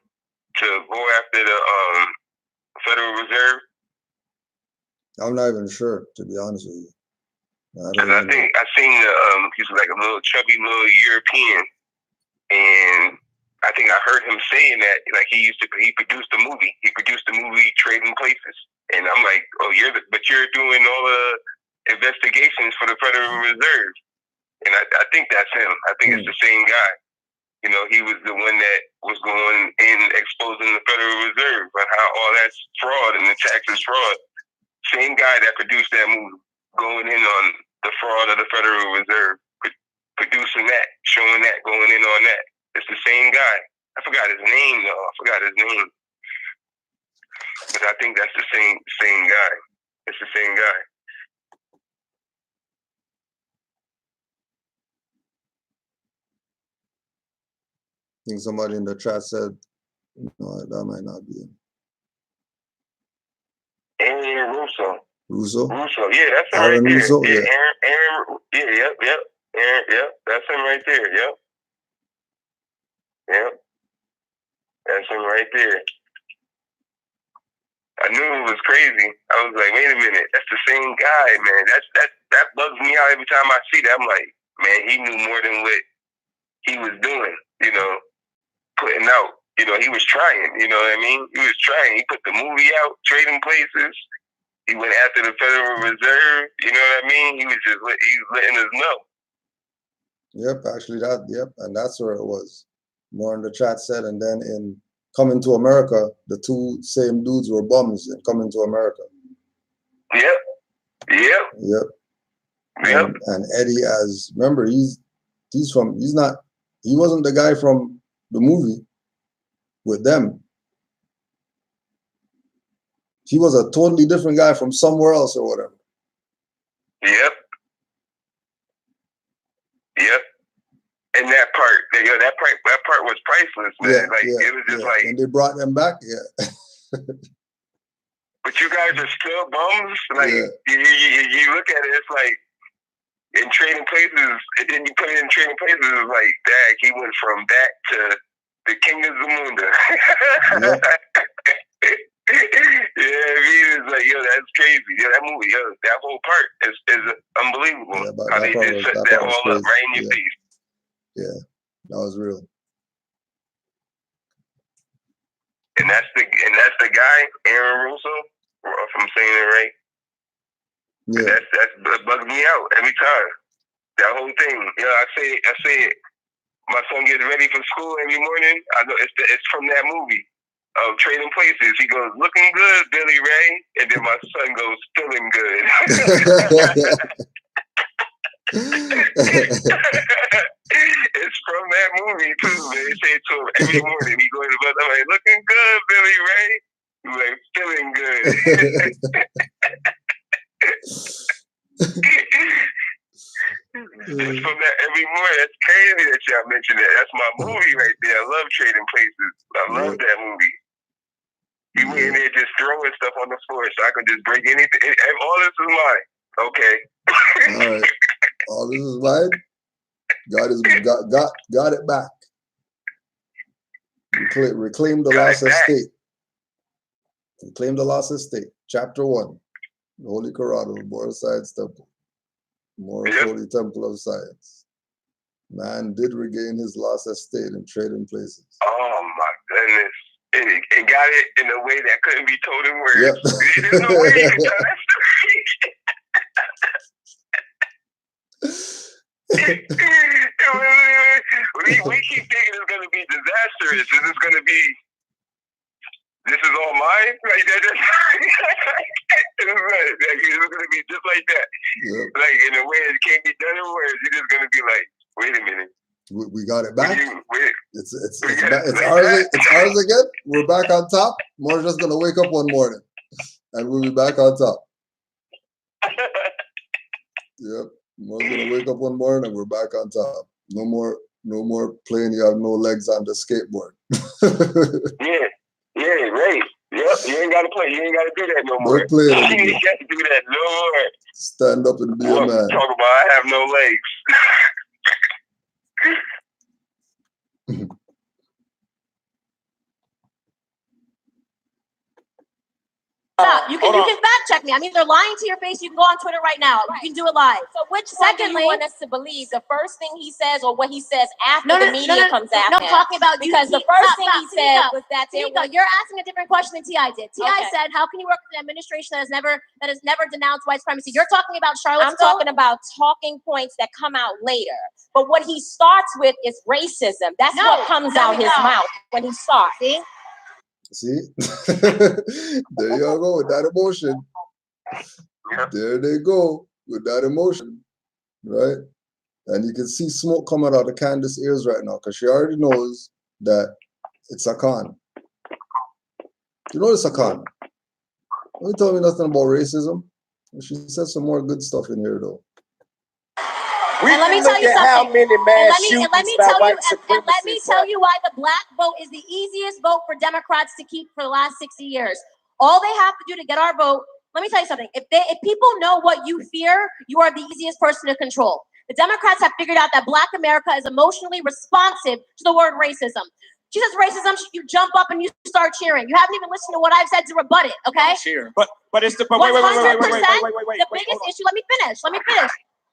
to go after the Federal Reserve? I'm not even sure, to be honest with you. Because I think I seen he's like a little chubby little European, and I think I heard him saying that like he produced the movie. He produced the movie Trading Places, and I'm like, oh, you're doing all the investigations for the Federal Reserve. And I think that's him. I think it's the same guy. You know, he was the one that was going in exposing the Federal Reserve and how all that's fraud and the taxes fraud. Same guy that produced that movie, going in on the fraud of the Federal Reserve, producing that, showing that, going in on that. It's the same guy. I forgot his name though. But I think that's the same guy. It's the same guy. I think somebody in the chat said, no, that might not be him. Aaron Russo. Russo? Yeah, that's him Aaron right there. Russo? Yeah, Yeah. Aaron, yep. Aaron, yep, that's him right there. Yep. That's him right there. I knew it was crazy. I was like, wait a minute, that's the same guy, man. That bugs me out every time I see that. I'm like, man, he knew more than what he was doing, you know, putting out. You know, he was trying, you know what I mean? He was trying. He put the movie out, Trading Places. He went after the Federal Reserve, you know what I mean? He was letting us know. Yep, actually and that's where it was. More in the chat said, and then in Coming to America, the two same dudes were bums in Coming to America. Yep. And Eddie, remember, he wasn't the guy from the movie with them. He was a totally different guy from somewhere else or whatever. Yep. And that part was priceless, man. It was just like. And they brought them back, yeah. But you guys are still bums. Like you look at it, it's like in Trading Places, and then you put it in Trading Places, it's like, dang, he went from that to the King of Zamunda. It's like, yo, that's crazy. Yeah, that movie, that whole part is unbelievable. How they just set that all up right in your face. Yeah, that was real. And that's the guy, Aaron Russo, if I'm saying it right. Yeah. That bugs me out every time. That whole thing. You know, I say it. My son gets ready for school every morning. I know it's from that movie of Trading Places. He goes, "Looking good, Billy Ray," and then my son goes, "Feeling good." It's from that movie too, man. They say it to him every morning. He goes to bed, I'm like, "Looking good, Billy Ray." He's like, "Feeling good." It's from that every morning. That's crazy that y'all mentioned that. That's my movie right there. I love Trading Places. I love that movie. You went in there just throwing stuff on the floor so I could just break anything. All this is mine. Okay. All right. All this is mine. Got it back. Reclaim the lost estate. Reclaim the lost estate. Chapter 1. The Holy Corrado, Moral Science Temple. Moral Holy Temple of Science. Man did regain his lost estate in Trading Places. Oh my goodness. It got it in a way that couldn't be told in words. Yep. There's no way you can tell that story. we keep thinking it's going to be disastrous. This is all mine? Like that. It's going to be just like that. Yep. Like in a way it can't be done in words. You're just going to be like, wait a minute. We got it back. It's ours again. We're back on top. Moore's just gonna wake up one morning, and we'll be back on top. Yep, Moore's gonna wake up one morning, and we're back on top. No more playing. You have no legs on the skateboard. Yeah, right. Yep, you ain't gotta play. You ain't gotta do that no more. Don't play it anymore. You ain't gotta do that no more. Stand up and be a man. Talk about I have no legs. You can stop fact check me. I'm either lying to your face. You can go on Twitter right now. You can do it live. So which one do you want us to believe? The first thing he says, or what he says after the media comes after? No, I'm talking about you. Because the first thing he said was that you're asking a different question than T.I. did. T.I. Okay. said, "How can you work with an administration that has never denounced white supremacy?" You're talking about Charlottesville. I'm talking about talking points that come out later. But what he starts with is racism. That's what comes out his mouth when he starts. See? There you go with that emotion. There they go with that emotion, right? And you can see smoke coming out of Candace's ears right now because she already knows that it's a con. You know it's a con. Don't tell me nothing about racism. She said some more good stuff in here though. And let me tell you something. And let me tell you why the black vote is the easiest vote for Democrats to keep for the last 60 years. All they have to do to get our vote, let me tell you something. If people know what you fear, you are the easiest person to control. The Democrats have figured out that Black America is emotionally responsive to the word racism. She says racism, you jump up and you start cheering. You haven't even listened to what I've said to rebut it, okay? Cheer. But it's the wait. The biggest issue, let me finish.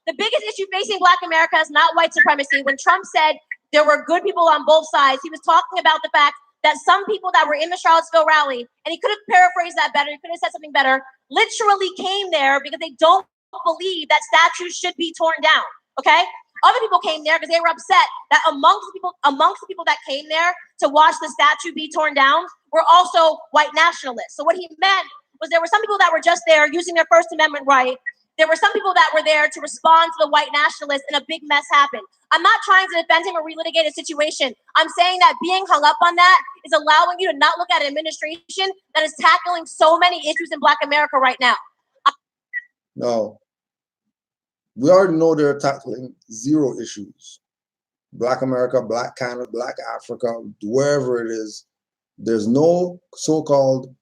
The biggest issue facing Black America is not white supremacy. When Trump said there were good people on both sides, he was talking about the fact that some people that were in the Charlottesville rally, and he could have paraphrased that better, he could have said something better, literally came there because they don't believe that statues should be torn down, okay? Other people came there because they were upset that amongst the people that came there to watch the statue be torn down were also white nationalists. So what he meant was there were some people that were just there using their First Amendment right. There were some people that were there to respond to the white nationalists, and a big mess happened. I'm not trying to defend him or relitigate a situation. I'm saying that being hung up on that is allowing you to not look at an administration that is tackling so many issues in Black America right now. No. We already know they're tackling zero issues. Black America, Black Canada, Black Africa, wherever it is, there's no so-called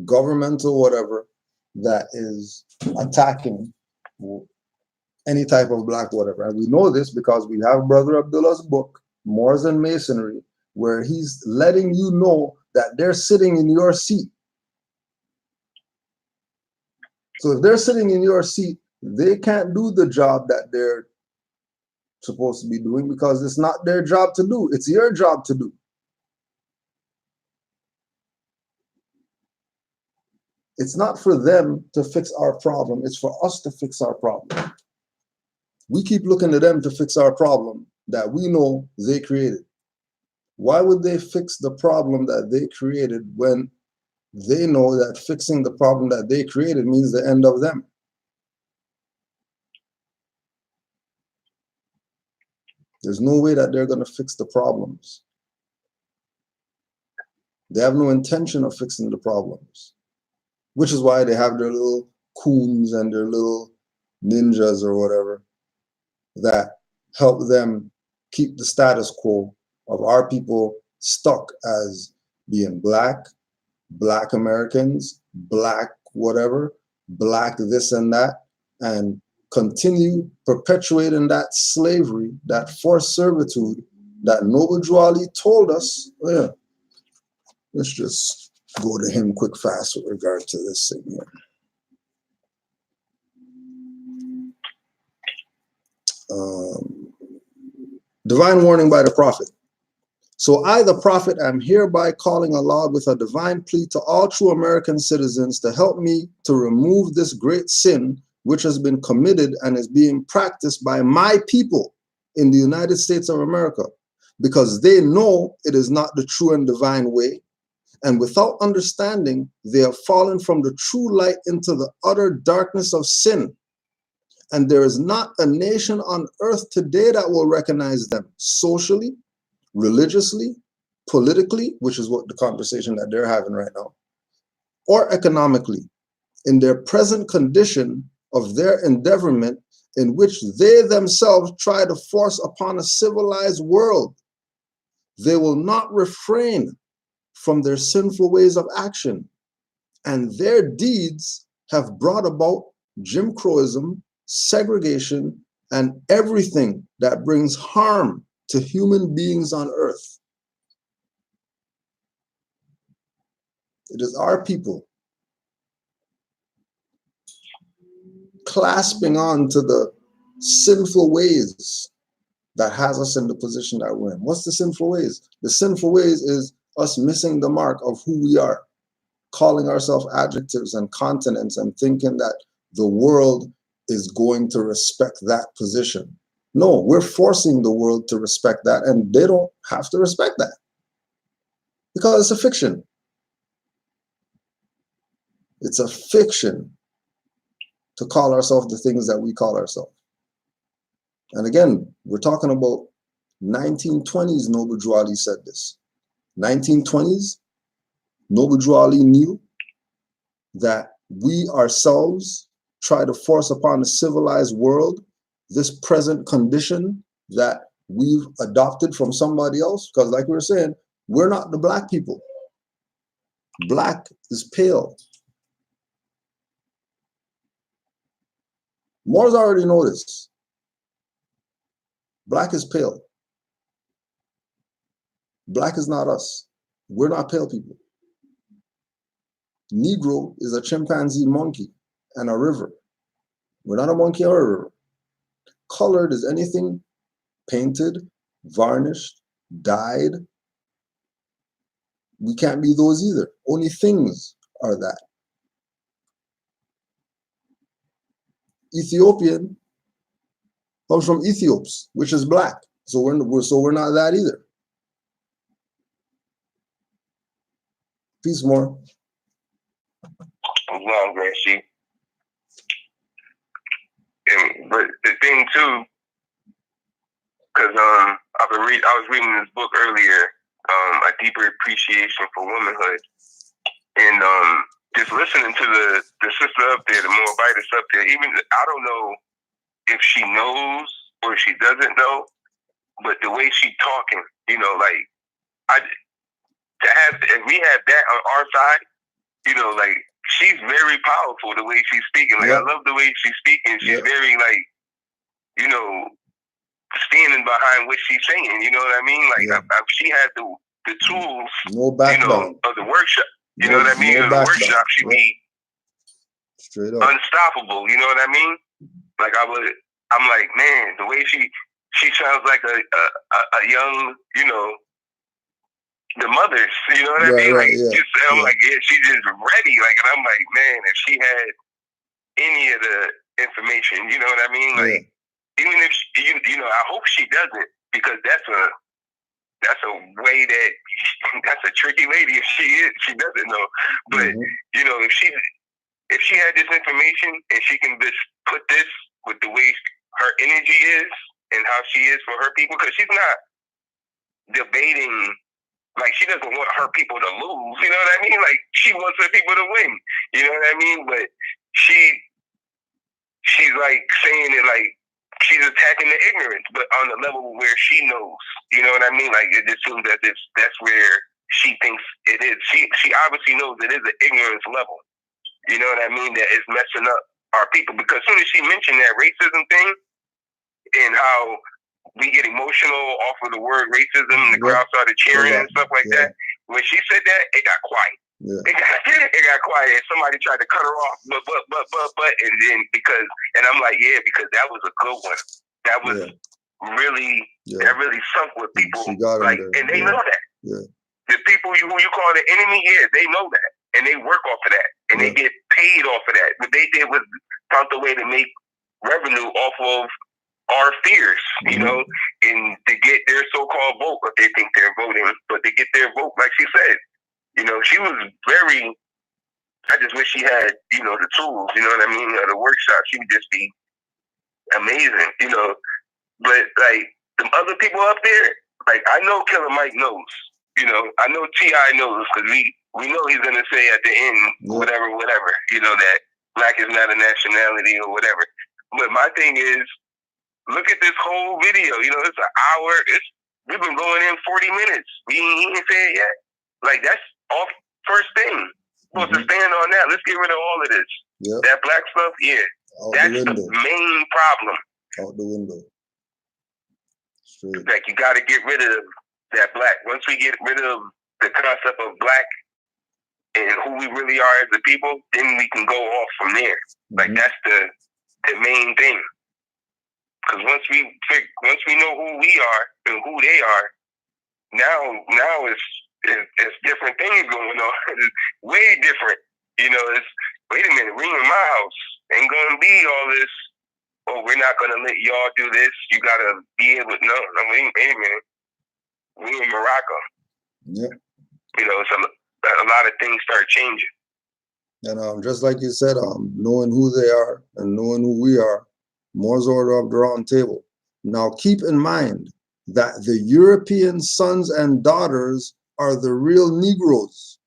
governmental whatever that is attacking any type of Black whatever. And we know this because we have Brother Abdullah's book, Moors and Masonry, where he's letting you know that they're sitting in your seat. So if they're sitting in your seat, they can't do the job that they're supposed to be doing because it's not their job to do. It's your job to do. It's not for them to fix our problem. It's for us to fix our problem. We keep looking to them to fix our problem that we know they created. Why would they fix the problem that they created when they know that fixing the problem that they created means the end of them? There's no way that they're going to fix the problems. They have no intention of fixing the problems, which is why they have their little coons and their little ninjas or whatever that help them keep the status quo of our people stuck as being Black, Black Americans, Black whatever, Black this and that, and continue perpetuating that slavery, that forced servitude that Noble Drew Ali told us. Oh yeah, let's just go to him quick fast with regard to this thing here. Divine warning by the prophet. So I, the prophet, am hereby calling aloud with a divine plea to all true American citizens to help me to remove this great sin which has been committed and is being practiced by my people in the United States of America, because they know it is not the true and divine way. And without understanding, they have fallen from the true light into the utter darkness of sin. And there is not a nation on earth today that will recognize them socially, religiously, politically, which is what the conversation that they're having right now, or economically, in their present condition of their endeavorment in which they themselves try to force upon a civilized world. They will not refrain from their sinful ways of action, and their deeds have brought about Jim Crowism, segregation, and everything that brings harm to human beings on earth. It is our people clasping on to the sinful ways that has us in the position that we're in. What's the sinful ways? The sinful ways is us missing the mark of who we are, calling ourselves adjectives and continents and thinking that the world is going to respect that position. No, we're forcing the world to respect that, and they don't have to respect that because it's a fiction. It's a fiction to call ourselves the things that we call ourselves. And again, we're talking about 1920s. Noble Drew Ali said this. 1920s, Noble Drew Ali knew that we ourselves try to force upon the civilized world this present condition that we've adopted from somebody else. Because like we were saying, we're not the black people. Black is pale. Moors already know this. Black is pale. Black is not us. We're not pale people. Negro is a chimpanzee, monkey, and a river. We're not a monkey or a river. Colored is anything painted, varnished, dyed. We can't be those either. Only things are that. Ethiopian comes from Ethiops, which is black. So we're not that either. Peace more. Long, Gracie. But the thing too, because I was reading this book earlier, A Deeper Appreciation for Womanhood, and just listening to the sister up there, the Moabitess up there. Even I don't know if she knows or she doesn't know, but the way she talking, like if we have that on our side, like she's very powerful the way she's speaking. Like I love the way she's speaking. She's very like, standing behind what she's saying. You know what I mean? Like she had the tools, of the workshop. You know what I mean? Of the workshop, she be unstoppable. You know what I mean? Like I'm like, man, the way she sounds like a young, the mothers, you know what I mean? Like, I'm like, she's just ready. Like, and I'm like, man, if she had any of the information, you know what I mean? Like, even if I hope she doesn't, because that's a way that's a tricky lady. If she doesn't know. But if she had this information and she can just put this with the way her energy is and how she is for her people, because she's not debating. Like, she doesn't want her people to lose, you know what I mean? Like, she wants her people to win, you know what I mean? But she's like saying it like she's attacking the ignorance, but on the level where she knows, you know what I mean? Like, it just seems that that's where she thinks it is. She obviously knows it is an ignorance level, you know what I mean? That is messing up our people, because as soon as she mentioned that racism thing and how we get emotional off of the word racism, and the crowd started cheering and stuff like that. When she said that, it got quiet. It got quiet. And somebody tried to cut her off, but, and then and I'm like, because that was a good one. That was that really sunk with people. Like, and they know that. The people who you call the enemy, they know that, and they work off of that, and they get paid off of that. What they did was found a way to make revenue off of our fears, and to get their so-called vote, but they think they're voting, but to get their vote, like she said, she was very, I just wish she had, the tools, you know what I mean, the workshop. She would just be amazing, but like the other people up there, like I know Killer Mike knows, I know T.I. knows, because we know he's going to say at the end, whatever, that black is not a nationality or whatever. But my thing is, look at this whole video. It's an hour. We've been going in 40 minutes. We ain't even said it yet. Like, that's off first thing. We're supposed to stand on that. Let's get rid of all of this. That black stuff, that's the main problem. Out the window. Straight. Like, you got to get rid of that black. Once we get rid of the concept of black and who we really are as a people, then we can go off from there. Like, that's the main thing. Because once we know who we are and who they are, now it's different things going on. It's way different. You know, it's wait a minute, we in my house. Ain't gonna be all this. Oh, we're not gonna let y'all do this. You gotta be able. No, wait a minute. We in Morocco. Yeah. You know, so a lot of things start changing. And just like you said, knowing who they are and knowing who we are, Moore's Order of the Round Table. Now keep in mind that the European sons and daughters are the real Negroes.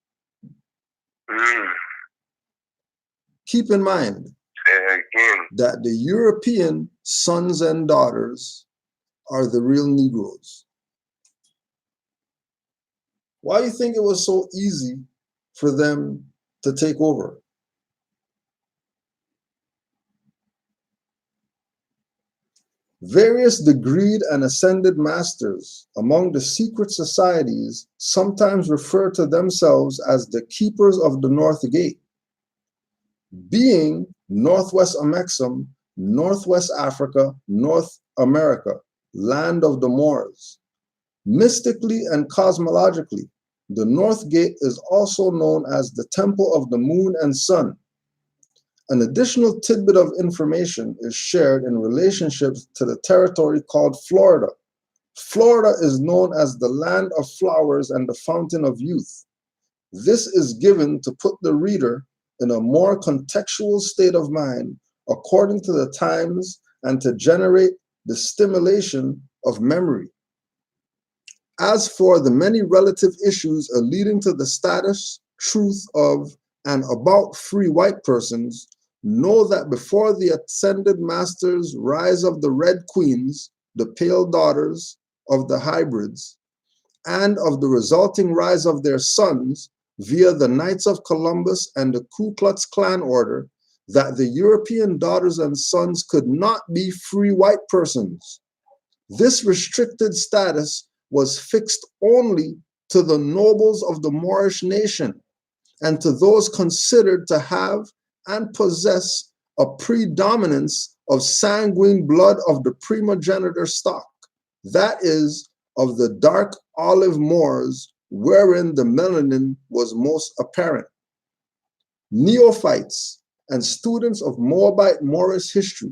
Keep in mind that the European sons and daughters are the real Negroes. Why do you think it was so easy for them to take over? Various degreed and ascended masters among the secret societies sometimes refer to themselves as the keepers of the North Gate, being Northwest Amexem, Northwest Africa, North America, land of the Moors. Mystically and cosmologically, the North Gate is also known as the Temple of the Moon and Sun. An additional tidbit of information is shared in relationship to the territory called Florida. Florida is known as the land of flowers and the fountain of youth. This is given to put the reader in a more contextual state of mind according to the times and to generate the stimulation of memory. As for the many relative issues leading to the status, truth of, and about free white persons, know that before the ascended masters' rise of the red queens, the pale daughters of the hybrids, and of the resulting rise of their sons via the Knights of Columbus and the Ku Klux Klan order, that the European daughters and sons could not be free white persons. This restricted status was fixed only to the nobles of the Moorish nation and to those considered to have and possess a predominance of sanguine blood of the primogenitor stock, that is, of the dark olive Moors wherein the melanin was most apparent. Neophytes and students of Moabite Moorish history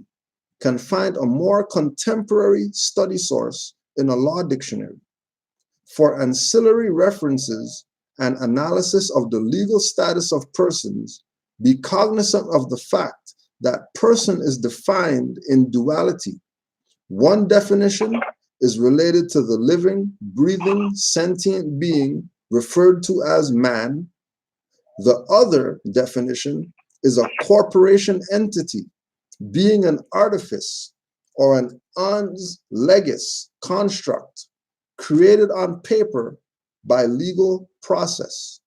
can find a more contemporary study source in a law dictionary. For ancillary references and analysis of the legal status of persons, be cognizant of the fact that person is defined in duality. One definition is related to the living, breathing, sentient being referred to as man. The other definition is a corporation entity, being an artifice or an ans legis construct created on paper by legal process.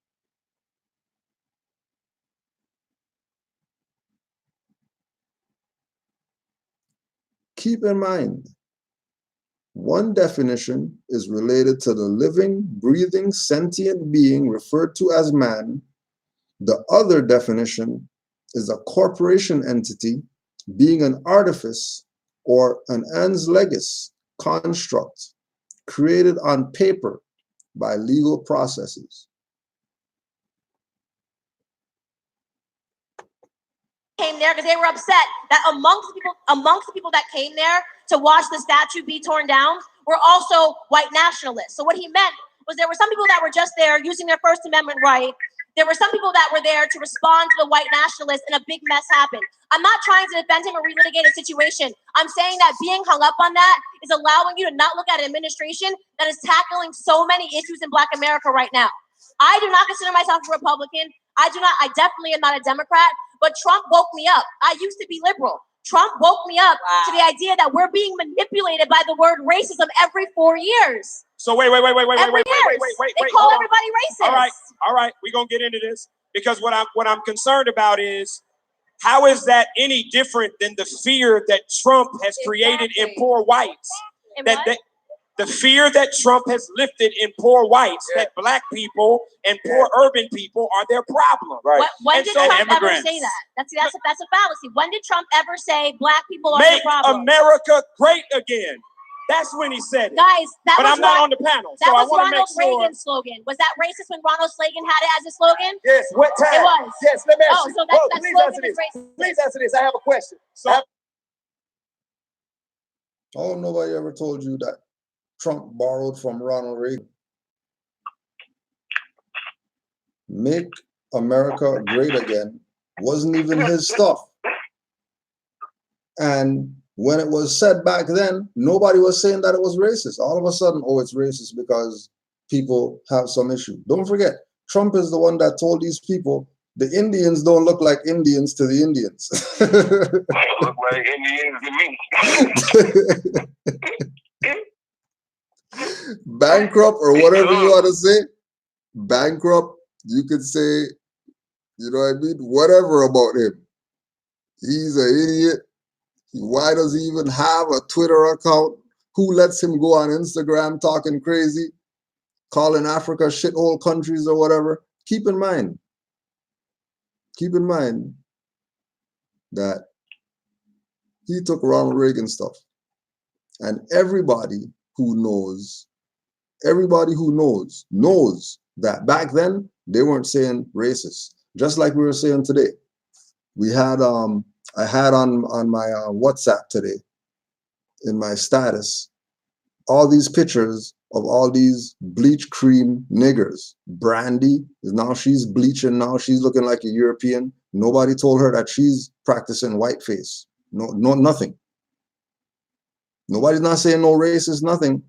Keep in mind, one definition is related to the living, breathing, sentient being referred to as man. The other definition is a corporation entity, being an artifice or an ans legis construct created on paper by legal processes. Came there because they were upset that amongst the people that came there to watch the statue be torn down were also white nationalists. So what he meant was there were some people that were just there using their First Amendment right. There were some people that were there to respond to the white nationalists, and a big mess happened. I'm not trying to defend him or relitigate a situation. I'm saying that being hung up on that is allowing you to not look at an administration that is tackling so many issues in Black America right now. I do not consider myself a Republican. I definitely am not a Democrat, but Trump woke me up. I used to be liberal. Trump woke me up to the idea that we're being manipulated by the word racism every 4 years. So wait. They call everybody racist. All right. We're gonna get into this because what I'm concerned about is how is that any different than the fear that Trump has created in poor whites? the fear that Trump has lifted in poor whites, that black people and poor urban people are their problem. Right. When did Trump ever say that? That's a fallacy. When did Trump ever say black people are the problem? Make America great again. That's when he said it. Guys, but I'm not on the panel, so I want to make sure. That was Ronald Reagan's slogan. Was that racist when Ronald Reagan had it as a slogan? Yes. What time? It was. Yes. Let me ask you. So that please slogan answer is this. racist. Please answer this. I have a question. Oh, nobody ever told you that Trump borrowed from Ronald Reagan. Make America great again wasn't even his stuff. And when it was said back then, nobody was saying that it was racist. All of a sudden, oh, it's racist because people have some issue. Don't forget, Trump is the one that told these people the Indians don't look like Indians to the Indians. Look like Indians to me. Bankrupt or whatever you want to say. Bankrupt, you could say, you know what I mean? Whatever about him. He's an idiot. Why does he even have a Twitter account? Who lets him go on Instagram talking crazy, calling Africa shithole countries or whatever? Keep in mind that he took Ronald Reagan stuff. And everybody who knows that back then they weren't saying racist. Just like we were saying today. We had I had on my WhatsApp today in my status all these pictures of all these bleach cream niggers. Brandy is now she's bleaching, now she's looking like a European. Nobody told her that she's practicing whiteface. No, nothing. Nobody's not saying no racist, nothing.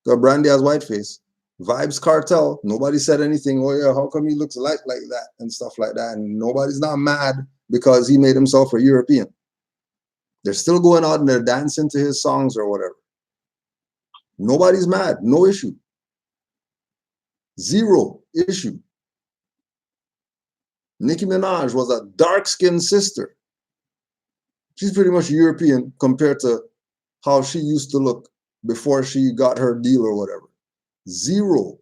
Because Brandy has whiteface. Vibes Cartel, nobody said anything. Oh yeah, how come he looks like that and stuff like that? And nobody's not mad because he made himself a European. They're still going out and they're dancing to his songs or whatever. Nobody's mad, no issue. Zero issue. Nicki Minaj was a dark-skinned sister. She's pretty much European compared to how she used to look before she got her deal or whatever. Zero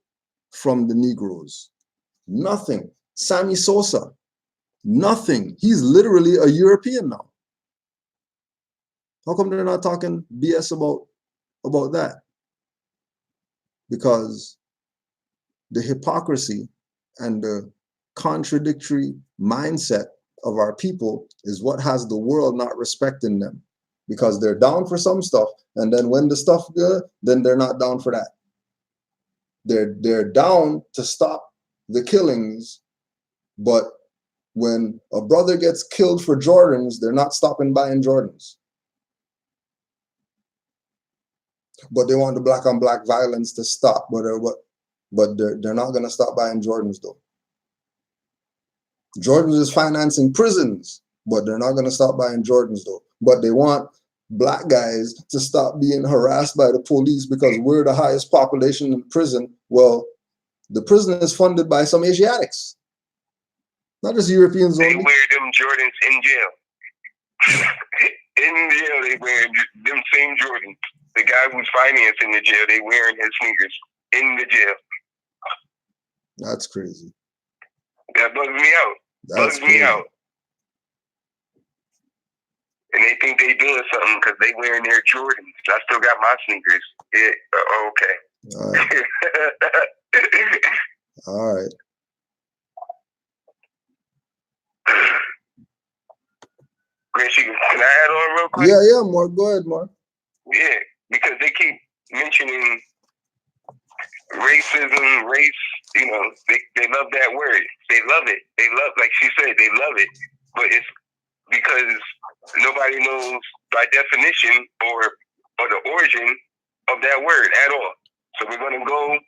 from the Negroes. Nothing. Sammy Sosa. Nothing. He's literally a European now. How come they're not talking BS about that? Because the hypocrisy and the contradictory mindset of our people is what has the world not respecting them. Because they're down for some stuff, and then when the stuff good, then they're not down for that. They're down to stop the killings, but when a brother gets killed for Jordans, they're not stopping buying Jordans. But they want the black on black violence to stop, but they're not gonna stop buying Jordans though. Jordans is financing prisons, but they're not gonna stop buying Jordans though. But they want black guys to stop being harassed by the police because we're the highest population in prison. Well, the prison is funded by some Asiatics, not just Europeans only. They wear them Jordans in jail. In jail, they wear them same Jordans. The guy who's financing the jail, they wearing his sneakers in the jail. That's crazy. That bugs me out. That's crazy. Me out. And they think they doing something because they wearing their Jordans. I still got my sneakers. Yeah, okay. All right. All right. Chris, can I add on real quick? Yeah, more. Go ahead, more. Yeah, because they keep mentioning racism, race. You know, they love that word. They love it. They love, like she said, they love it. But it's because nobody knows by definition or the origin of that word at all. So we're going to go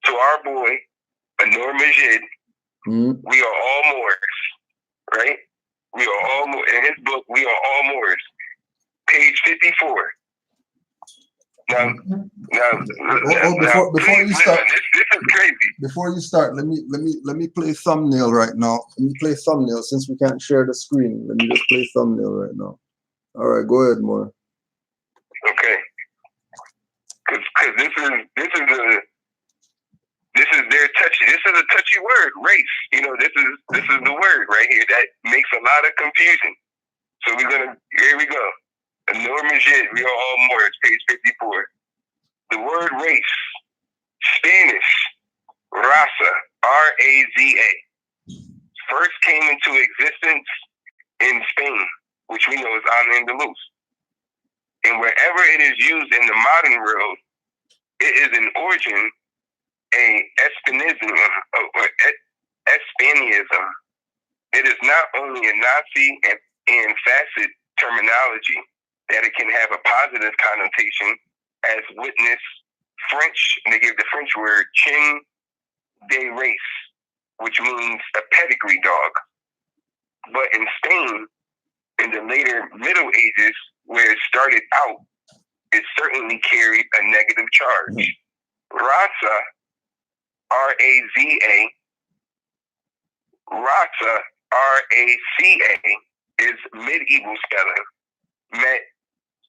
to our boy, Anor Majid. Mm-hmm. We are all Moors, right? We are all Moors. In his book, we are all Moors. Page 54. Now, before you start, this is crazy. Before you start, let me play thumbnail right now. Let me play thumbnail since we can't share the screen. Let me just play thumbnail right now. All right, go ahead, more. Okay. Because this is their touchy. This is a touchy word, race. You know, this is the word right here that makes a lot of confusion. So here we go. Enormous shit. We are all Moors, page 54. The word race, Spanish, raza, R-A-Z-A, first came into existence in Spain, which we know is Al-Andalus. And wherever it is used in the modern world, it is an origin, a Espanism or Espanyism. It is not only a Nazi and facet terminology that it can have a positive connotation, as witness French, and they give the French word chien de race, which means a pedigree dog. But in Spain, in the later Middle Ages, where it started out, it certainly carried a negative charge. Raza, R-A-Z-A, Raza, R-A-C-A, is medieval spelling, meant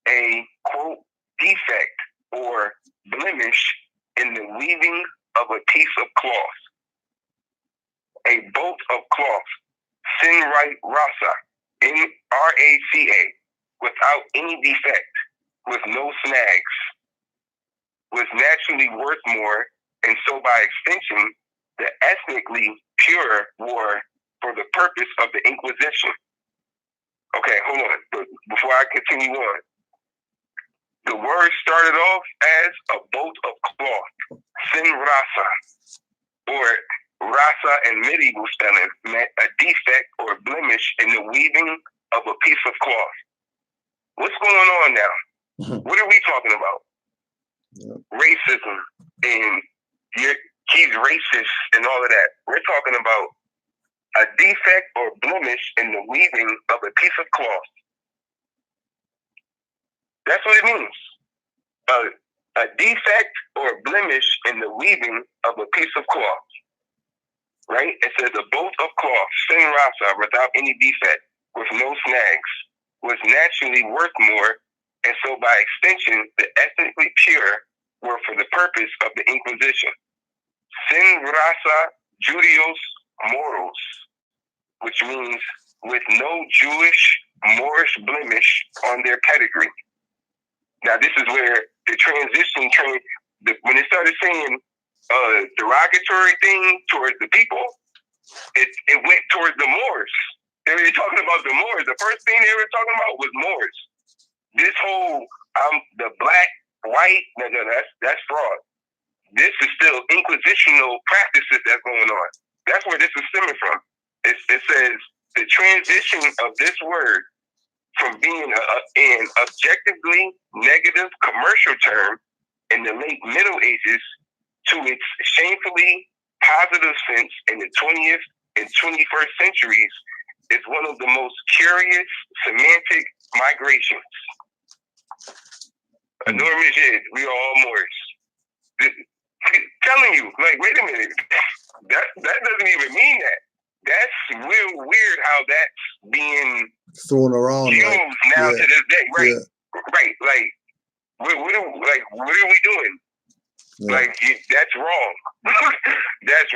a, quote, defect or blemish in the weaving of a piece of cloth. A bolt of cloth, sin right raza, R-A-C-A, without any defect, with no snags, was naturally worth more, and so by extension, the ethnically pure wore for the purpose of the Inquisition. Okay, hold on. But before I continue on, the word started off as a bolt of cloth, sin raza, or raza in medieval spelling meant a defect or blemish in the weaving of a piece of cloth. What's going on now? What are we talking about? Yep. Racism and he's racist and all of that. We're talking about a defect or blemish in the weaving of a piece of cloth. That's what it means. A defect or blemish in the weaving of a piece of cloth. Right? It says a bolt of cloth, sin raza, without any defect, with no snags, was naturally worth more, and so by extension, the ethnically pure were for the purpose of the Inquisition. Sin raza Judios Moros, which means with no Jewish Moorish blemish on their pedigree. Now this is where the transition when they started saying derogatory thing towards the people, it went towards the Moors. They were talking about the Moors. The first thing they were talking about was Moors. This whole the black, white, no, that's fraud. This is still inquisitional practices that's going on. That's where this is stemming from. It says the transition of this word from being an objectively negative commercial term in the late Middle Ages to its shamefully positive sense in the 20th and 21st centuries is one of the most curious semantic migrations. Enormous shit. We are all Moors. Telling you, like, wait a minute, that doesn't even mean that. That's real weird how that's being thrown around used now to this day, right? Yeah. Right, like, what are we doing? Yeah. Like, that's wrong. that's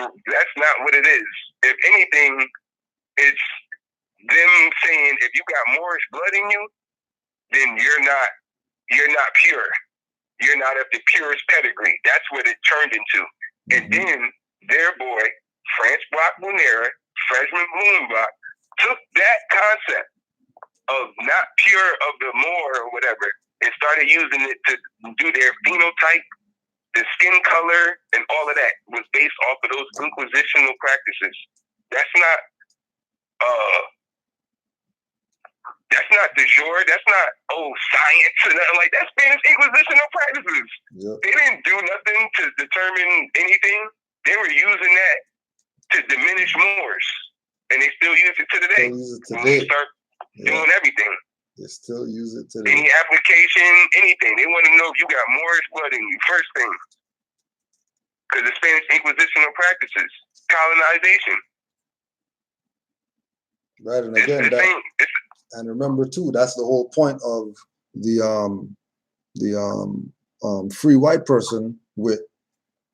not what it is. If anything, it's them saying if you got Moorish blood in you, then you're not pure. You're not of the purest pedigree. That's what it turned into. And then their boy, Francois Brunera, Freshman Blumenbach, took that concept of not pure of the Moor or whatever and started using it to do their phenotype, the skin color, and all of that was based off of those inquisitional practices. That's not de jure. That's not science or nothing like that. That's Spanish inquisitional practices. Yep. They didn't do nothing to determine anything. They were using that to diminish Moors, and they still use it to today. When we start doing everything, they still use it today. Any application, anything. They want to know if you got Moorish blood in you. First thing, because the Spanish inquisitional practices, colonization. Right, and again, and remember too, that's the whole point of the free white person with,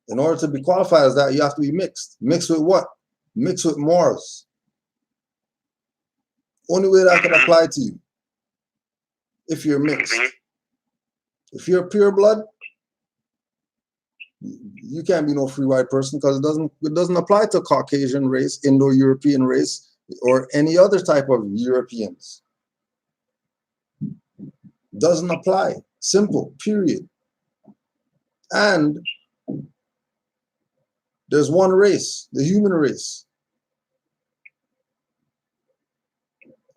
in order to be qualified as that, you have to be mixed. Mixed with what? Mixed with Moors. Only way that can apply to you. If you're mixed. If you're pure blood, you can't be no free white person because it doesn't apply to Caucasian race, Indo-European race, or any other type of Europeans. Doesn't apply. Simple, period. And there's one race, the human race.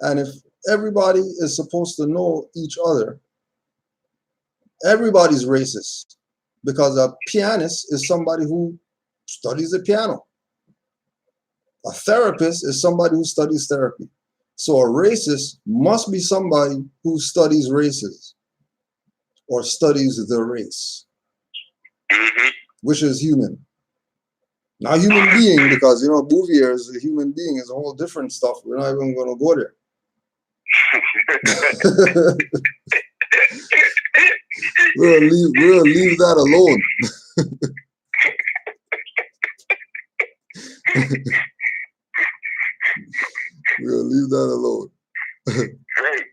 And if everybody is supposed to know each other, everybody's racist, because a pianist is somebody who studies the piano. A therapist is somebody who studies therapy. So a racist must be somebody who studies races or studies the race, which is human. Not human being, because, you know, Bouvier is a human being, is a whole different stuff. We're not even going to go there. We'll leave that alone. We'll leave that alone. Right.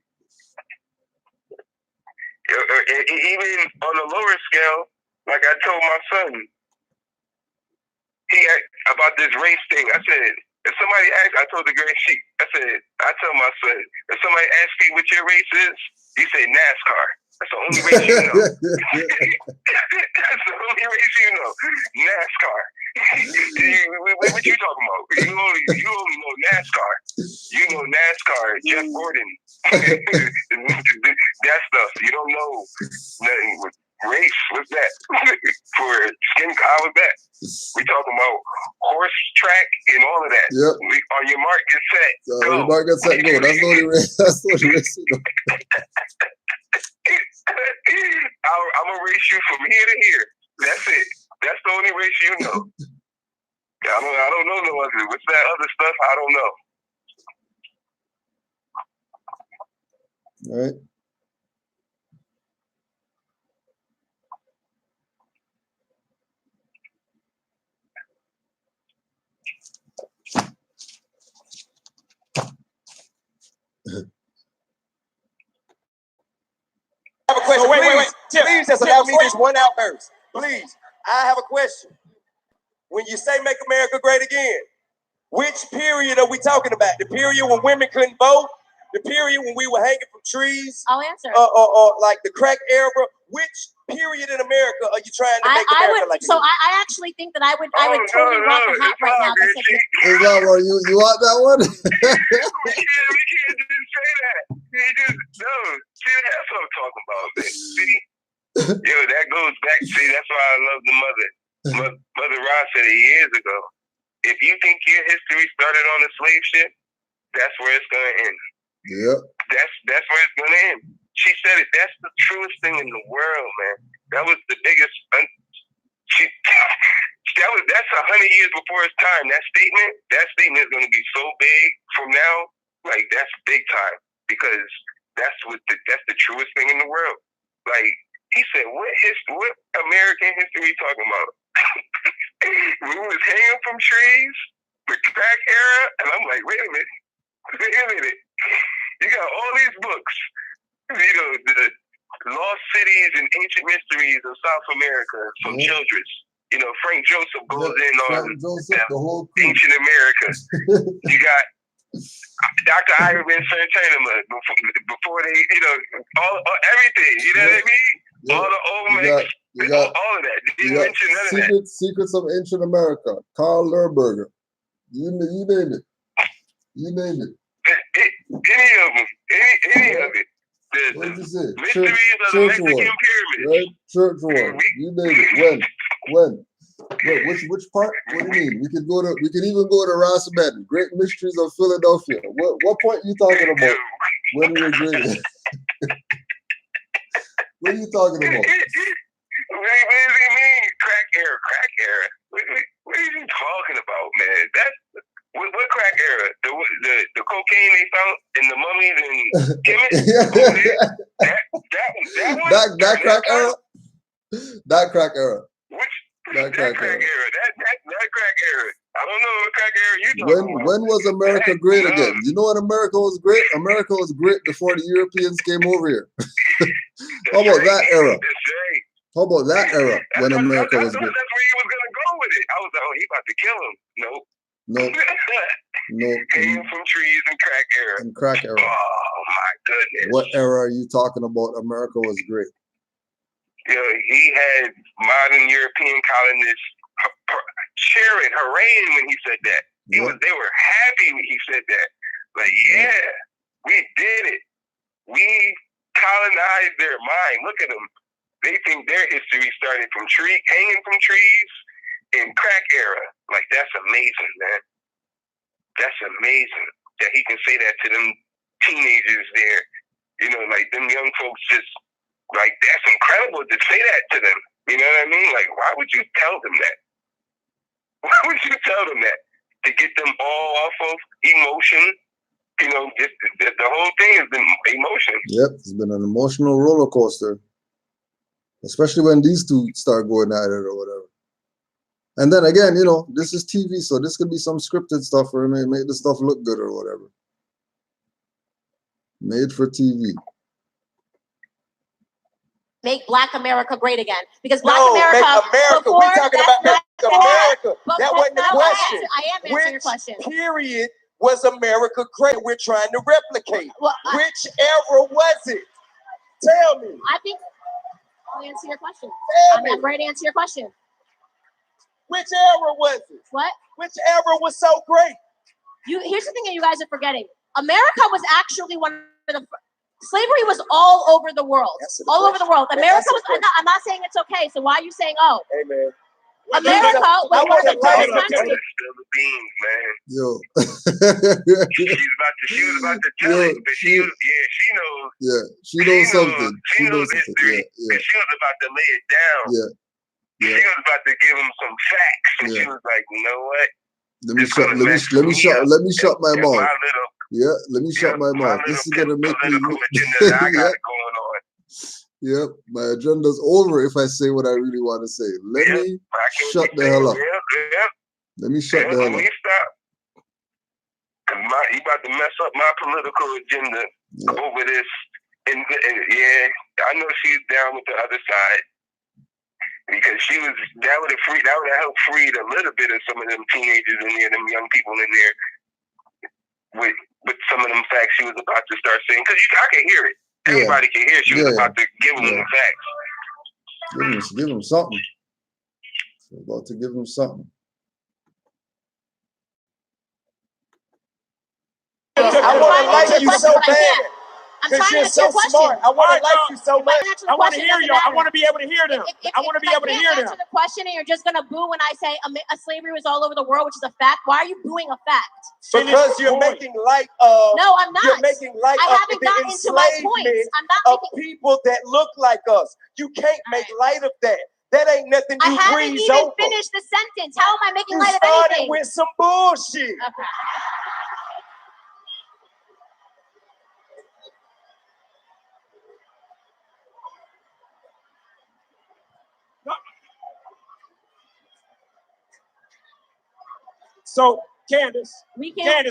Even on a lower scale, like I told my son, about this race thing. I said, if somebody asks, I told the Grand Sheik, I tell my son, if somebody asks you what your race is, you say NASCAR. That's the only race you know. That's the only race you know. NASCAR. What you talking about? You only know NASCAR. You know NASCAR, Jeff Gordon. That stuff. You don't know nothing with race. What's that? For skin color, that. We talking about horse track and all of that. Yep. On your mark, get set. Go. On your mark, get set, go. That's the only race. That's the only race you know. I'm gonna race you from here to here. That's it. That's the only race you know. I don't know no other. What's that other stuff? I don't know. All right. I have a question. So wait. Please just allow me this one outburst. Please. I have a question. When you say make America great again, which period are we talking about? The period when women couldn't vote? The period when we were hanging from trees? I'll answer. Or like the crack era? Which period in America are you trying to make America like So again? I actually think that I would totally rock a hat right now. Islam, you want that one? we can't just say that. See, that's what I'm talking about, man. See? Yo, that goes back. See, that's why I love the mother. Mother Ross said it years ago. If you think your history started on a slave ship, that's where it's gonna end. Yeah. That's where it's gonna end. She said it. That's the truest thing in the world, man. That was the biggest. That's 100 years before its time. That statement is gonna be so big from now. Like, that's big time, because that's the truest thing in the world. Like, he said, what American history talking about? We was hanging from trees, the crack era, and I'm like, wait a minute. You got all these books, you know, the lost cities and ancient mysteries of South America from Childress. You know, Frank Joseph goes in on the whole ancient America. You got Dr. Ivan Santana before they, you know, all everything. You know what I mean? Yeah. All the Olmecs, all of that. Didn't mention none of that. Secrets of Ancient America. Carl Lerberger. You name it. You name it. Any of them. Any of it. What did you say? Mysteries of the Mexican Pyramid. Right? Church war. You name it. When? Which part? What do you mean? We can even go to Rasmussen. Great Mysteries of Philadelphia. What point are you talking about? When we were great? What are you talking about? What does he mean? Crack era. What are you talking about, man? That's what crack era? The cocaine they found in the mummies and chemists? That one? That crack era? That crack era. That crack era. That crack era. I don't know what crack era you talking about. When was America great again? You know when America was great? America was great before the Europeans came over here. How about that era? How about that era when America was great? That's where he was gonna go with it. I was like, oh, he about to kill him. Nope. No. Came from trees and crack era. And crack era. Oh my goodness. What era are you talking about? America was great. He had modern European colonists cheering, hurraying when he said that. They were happy when he said that. Like, yeah, we did it. We colonized their mind. Look at them. They think their history started from hanging from trees in crack era. Like, that's amazing, man. That's amazing that he can say that to them teenagers there. Like them young folks just, like, that's incredible to say that to them. You know what I mean? Like, why would you tell them that? Why would you tell them that? To get them all off of emotion? Just the whole thing has been emotion. Yep, it's been an emotional roller coaster. Especially when these two start going at it or whatever. And then again, this is TV, so this could be some scripted stuff or make the stuff look good or whatever. Made for TV. Make Black America great again. Because Black America. Make America. Before, We're talking about Make America. That wasn't the no, question. I am answering your question. Period was America great? We're trying to replicate. Well, which era was it? Tell me. I think I'll answer your question. I'm ready to answer your question. Which era was it? What? Which era was so great? Here's the thing that you guys are forgetting. America was actually one of the. Slavery was all over the world. All over the world. America was. I'm not saying it's okay. So why are you saying, oh? Hey, man. America was one of the first countries. The beans, man. Yo. She was about to tell it, but she knows. Yeah, she knows something. She knows history. Yeah. And she was about to lay it down. Yeah. She was about to give him some facts, and she was like, you know what? Let me shut my mouth. Yeah, let me shut my mouth. This is gonna make me. I got it going on. Yep, my agenda's over if I say what I really want to say. Let me shut the hell up. Let me shut the hell up. Let me stop. You about to mess up my political agenda over this. And I know she's down with the other side. Because that would have helped free a little bit of some of them teenagers in there, them young people in there, with some of them facts she was about to start saying. Because I can hear it. Everybody can hear it. She was about to give them the facts. Give them something. She's about to give them something. I want to like you so bad. Because you're so smart. I want to like you so much. I want to hear you. I want to be able to hear them. I want to be able to hear them. Answer the question and you're just going to boo when I say slavery was all over the world, which is a fact. Why are you booing a fact? Because you're making light of. No, I'm not. You're making light of the gotten into my points. I'm not of people that look like us. You can't make light of that. That ain't nothing you breeze over. I haven't even finished the sentence. How am I making light of anything? You started with some bullshit. Okay. So, Candace,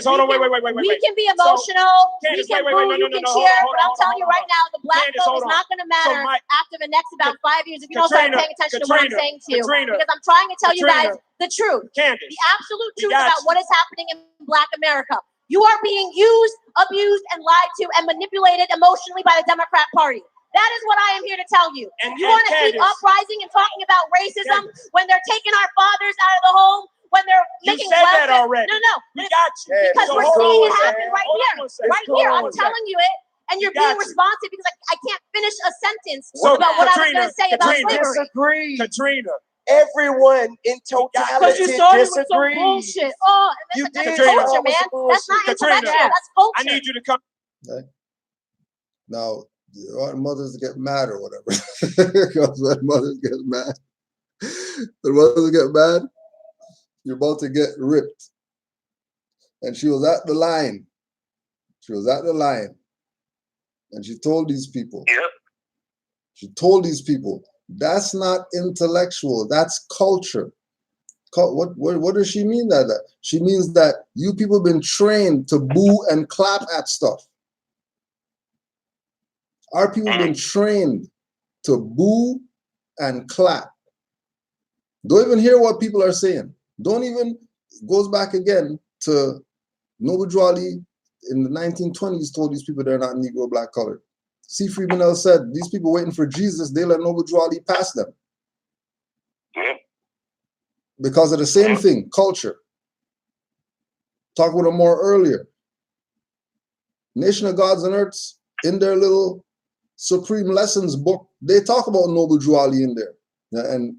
hold on, wait. We can be emotional, we can boo, you can cheer, but I'm telling you right now, the black vote is not going to matter after the next about 5 years if you don't start paying attention to what I'm saying to you. Because I'm trying to tell you guys the truth, the absolute truth about what is happening in Black America. You are being used, abused, and lied to and manipulated emotionally by the Democrat Party. That is what I am here to tell you. You want to keep uprising and talking about racism when they're taking our fathers out of the home? When they're making that already. No. We got you. Because we're seeing it happen right here. Right here. I'm telling you it. And you're being responsive because I can't finish a sentence about what I was going to say about slavery. Disagree. Katrina. Everyone in totality disagrees. With some bullshit. Oh, and that's culture, man. That's not intellectual. That's culture. I need you to come. Okay. Now, you want mothers to get mad or whatever. Because when mothers get mad, you're about to get ripped. And she was at the line. And she told these people. Yep. She told these people, That's not intellectual. That's culture. What does she mean by that? She means that you people have been trained to boo and clap at stuff. Our people have been trained to boo and clap. Don't even hear what people are saying. Don't even, goes back again to Noble Drew Ali in the 1920s told these people they're not Negro, black, colored. C. Freeman L. said, these people waiting for Jesus, they let Noble Drew Ali pass them. Because of the same thing, culture. Talk with them more earlier. Nation of Gods and Earths, in their little Supreme Lessons book, they talk about Noble Drew Ali in there.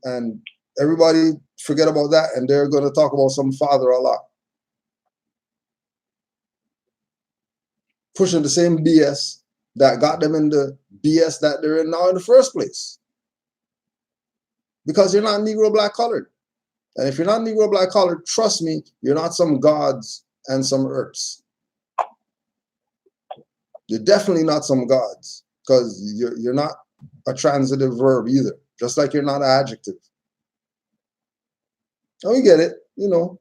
And everybody forget about that, and they're going to talk about some Father Allah. Pushing the same BS that got them in the BS that they're in now in the first place. Because you're not Negro, black, colored. And if you're not Negro, black, colored, trust me, you're not some gods and some earths. You're definitely not some gods, because you're not a transitive verb either, just like you're not an adjective. And we get it, you know,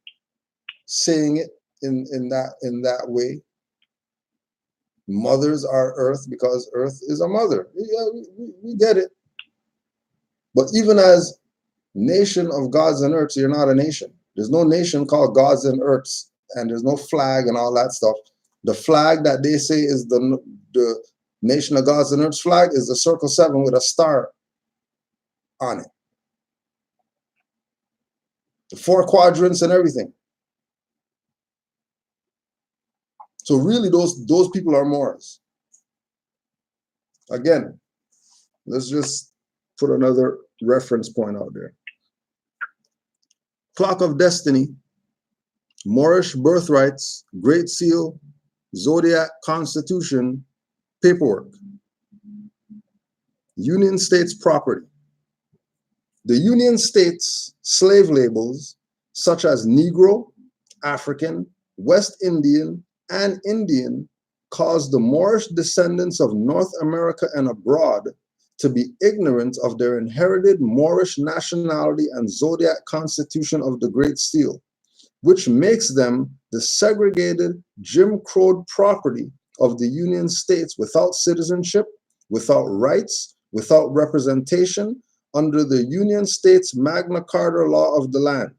saying it in that way. Mothers are earth because earth is a mother. Yeah, we get it. But even as nation of gods and earths, you're not a nation. There's no nation called gods and earths, and there's no flag and all that stuff. The flag that they say is the nation of gods and earths flag is the circle 7 with a star on it. The 4 quadrants and everything. So really those people are Moors. Again, let's just put another reference point out there. Clock of Destiny, Moorish birthrights, Great Seal, Zodiac Constitution, paperwork. Union States property. The Union States slave labels such as Negro, African, West Indian, and Indian caused the Moorish descendants of North America and abroad to be ignorant of their inherited Moorish nationality and Zodiac Constitution of the Great Seal, which makes them the segregated Jim Crow property of the Union States without citizenship, without rights, without representation, under the Union States Magna Carta law of the land.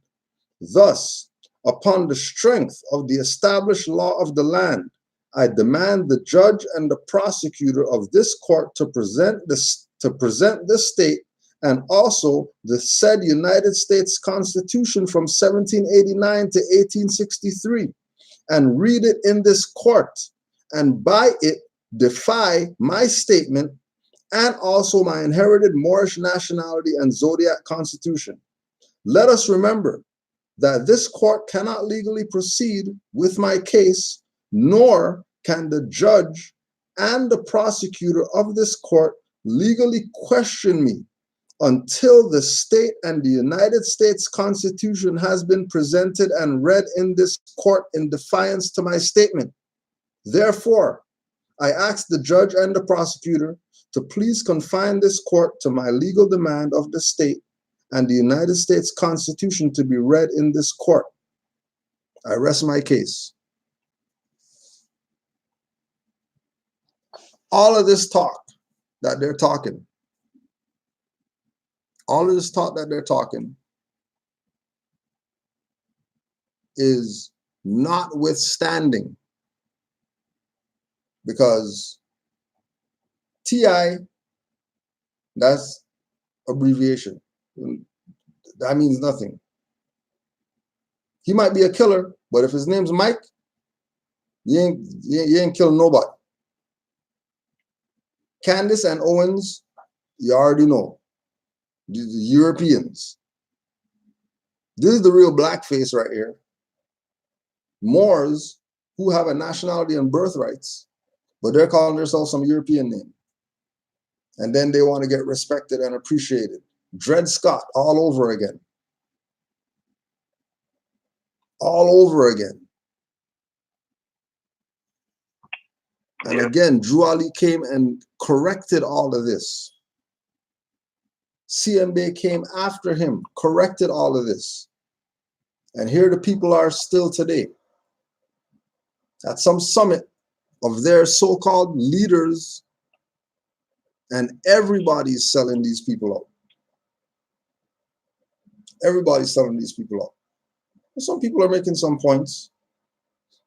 Thus, upon the strength of the established law of the land, I demand the judge and the prosecutor of this court to present this state and also the said United States Constitution from 1789 to 1863, and read it in this court, and by it defy my statement and also my inherited Moorish nationality and Zodiac Constitution. Let us remember that this court cannot legally proceed with my case, nor can the judge and the prosecutor of this court legally question me until the state and the United States Constitution has been presented and read in this court in defiance to my statement. Therefore, I ask the judge and the prosecutor to please confine this court to my legal demand of the state and the United States Constitution to be read in this court. I rest my case. All of this talk that they're talking, is notwithstanding, because TI, that's abbreviation. That means nothing. He might be a killer, but if his name's Mike, you ain't killing nobody. Candace and Owens, you already know. The Europeans. This is the real blackface right here. Moors who have a nationality and birthrights, but they're calling themselves some European name. And then they want to get respected and appreciated. Dred Scott all over again. All over again. And again, Drew Ali came and corrected all of this, CMB came after him, corrected all of this. And here the people are still today at some summit of their so-called leaders, and everybody's selling these people out. Everybody's selling these out. Some people are making some points.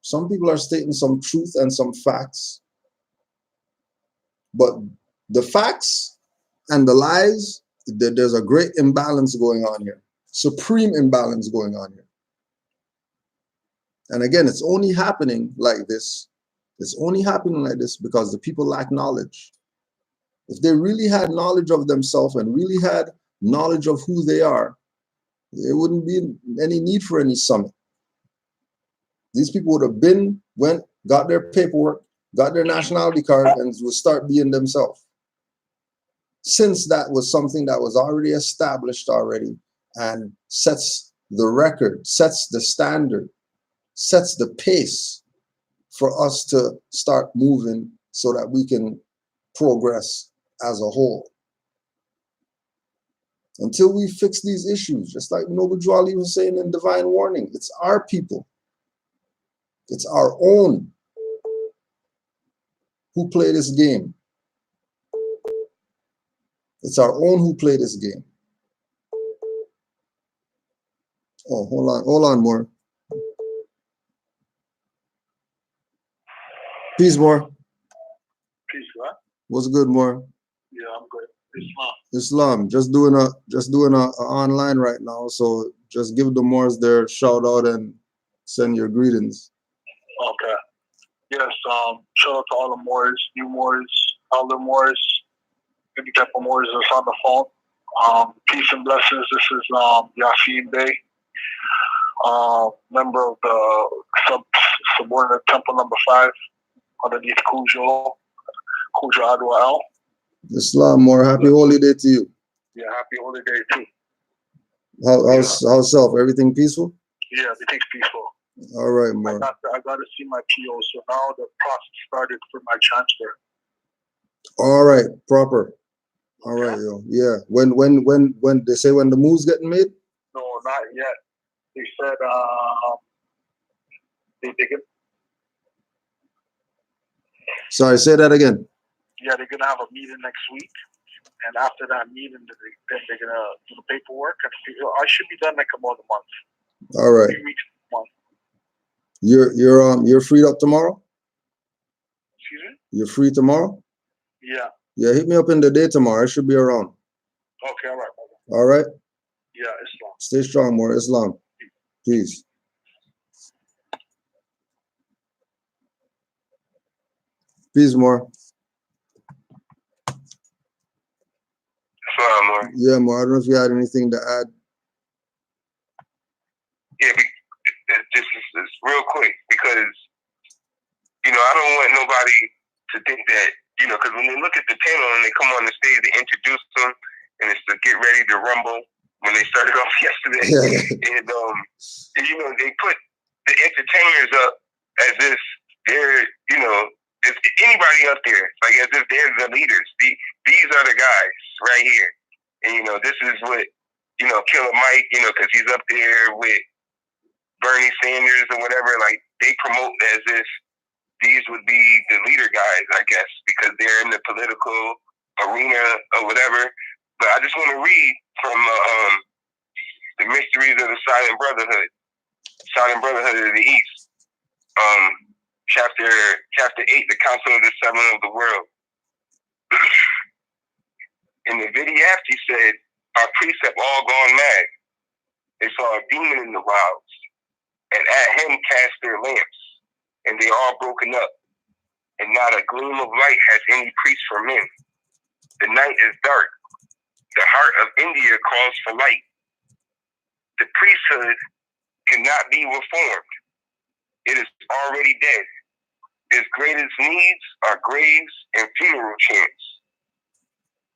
Some people are stating some truth and some facts. But the facts and the lies, there's a great imbalance going on here. Supreme imbalance going on here. And again, it's only happening like this. It's only happening like this because the people lack knowledge. If they really had knowledge of themselves and really had knowledge of who they are, there wouldn't be any need for any summit. These people would have went, got their paperwork, got their nationality card, and would start being themselves. Since that was something that was already established already and sets the record, sets the standard, sets the pace for us to start moving so that we can progress as a whole. Until we fix these issues, just like Noble Drew Ali was saying in Divine Warning, it's our people. It's our own who play this game. It's our own who play this game. Oh, hold on, more. Peace, more. Peace, what? What's good, more? Yeah, I'm good. Islam. Islam. Just doing a online right now. So just give the Moors their shout out and send your greetings. Okay. Yes. Shout out to all the Moors, new Moors, elder Moors, any type of Moors that's on the phone. Peace and blessings. This is Yasin Bey, member of the subordinate temple number 5 underneath Cujo Adwa L. Islam, more happy holy day to you. Yeah, happy holy day too. How's self? Everything peaceful? Yeah, everything's peaceful. All right, more. I got to see my PO, so now the process started for my transfer. All right, proper. All right, yo. Yeah. When they say when the move's getting made? No, not yet. They said they can. Sorry, say that again. Yeah, they're gonna have a meeting next week, and after that meeting, then they're gonna do the paperwork. And I should be done like about a month. All right. 3 weeks, a month. You're freed up tomorrow? Excuse me? You're free tomorrow? Yeah. Yeah, hit me up in the day tomorrow. I should be around. Okay, all right. All right? Yeah, Islam. Stay strong, more Islam. Peace. Peace, more. Yeah, more. I don't know if you had anything to add. Yeah, it's real quick because, I don't want nobody to think that, because when they look at the panel and they come on the stage, they introduce them, and it's to get ready to rumble when they started off yesterday. And, they put the entertainers up as if they're, if anybody up there, like as if they're the leaders. These are the guys right here. And, this is what, Killer Mike, because he's up there with Bernie Sanders or whatever, like they promote as if these would be the leader guys, I guess, because they're in the political arena or whatever. But I just want to read from the Mysteries of the Silent Brotherhood of the East, chapter 8, the Council of the Seven of the World. In the Vidyafti said, our priests have all gone mad. They saw a demon in the wilds, and at him cast their lamps, and they all broken up, and not a gleam of light has any priest for men. The night is dark. The heart of India calls for light. The priesthood cannot be reformed. It is already dead. Its greatest needs are graves and funeral chants.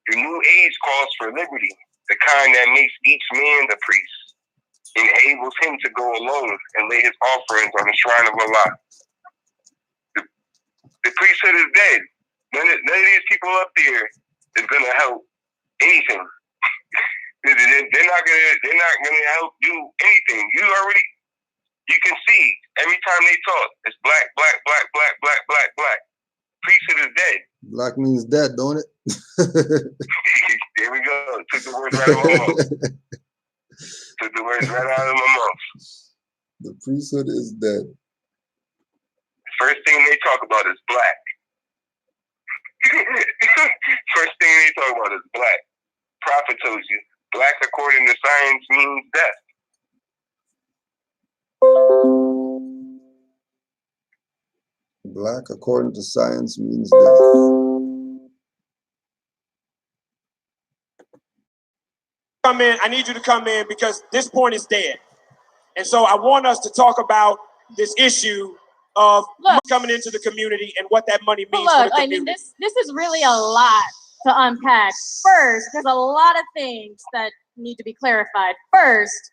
The new age calls for liberty, the kind that makes each man the priest, enables him to go alone and lay his offerings on the shrine of Allah. The priesthood is dead. None of these people up there is going to help anything. They're not gonna help do anything. You can see every time they talk, it's black, black, black, black, black, black, black. Priesthood is dead. Black means dead, don't it? There we go. Took the words right out of my mouth. Took the words right out of my mouth. The priesthood is dead. First thing they talk about is black. First thing they talk about is black. Prophet told you, black according to science means death. Black according to science means death. Come in. I need you to come in because this point is dead. And so I want us to talk about this issue of coming into the community and what that money means for the community. I mean, this is really a lot to unpack. First, there's a lot of things that need to be clarified. First,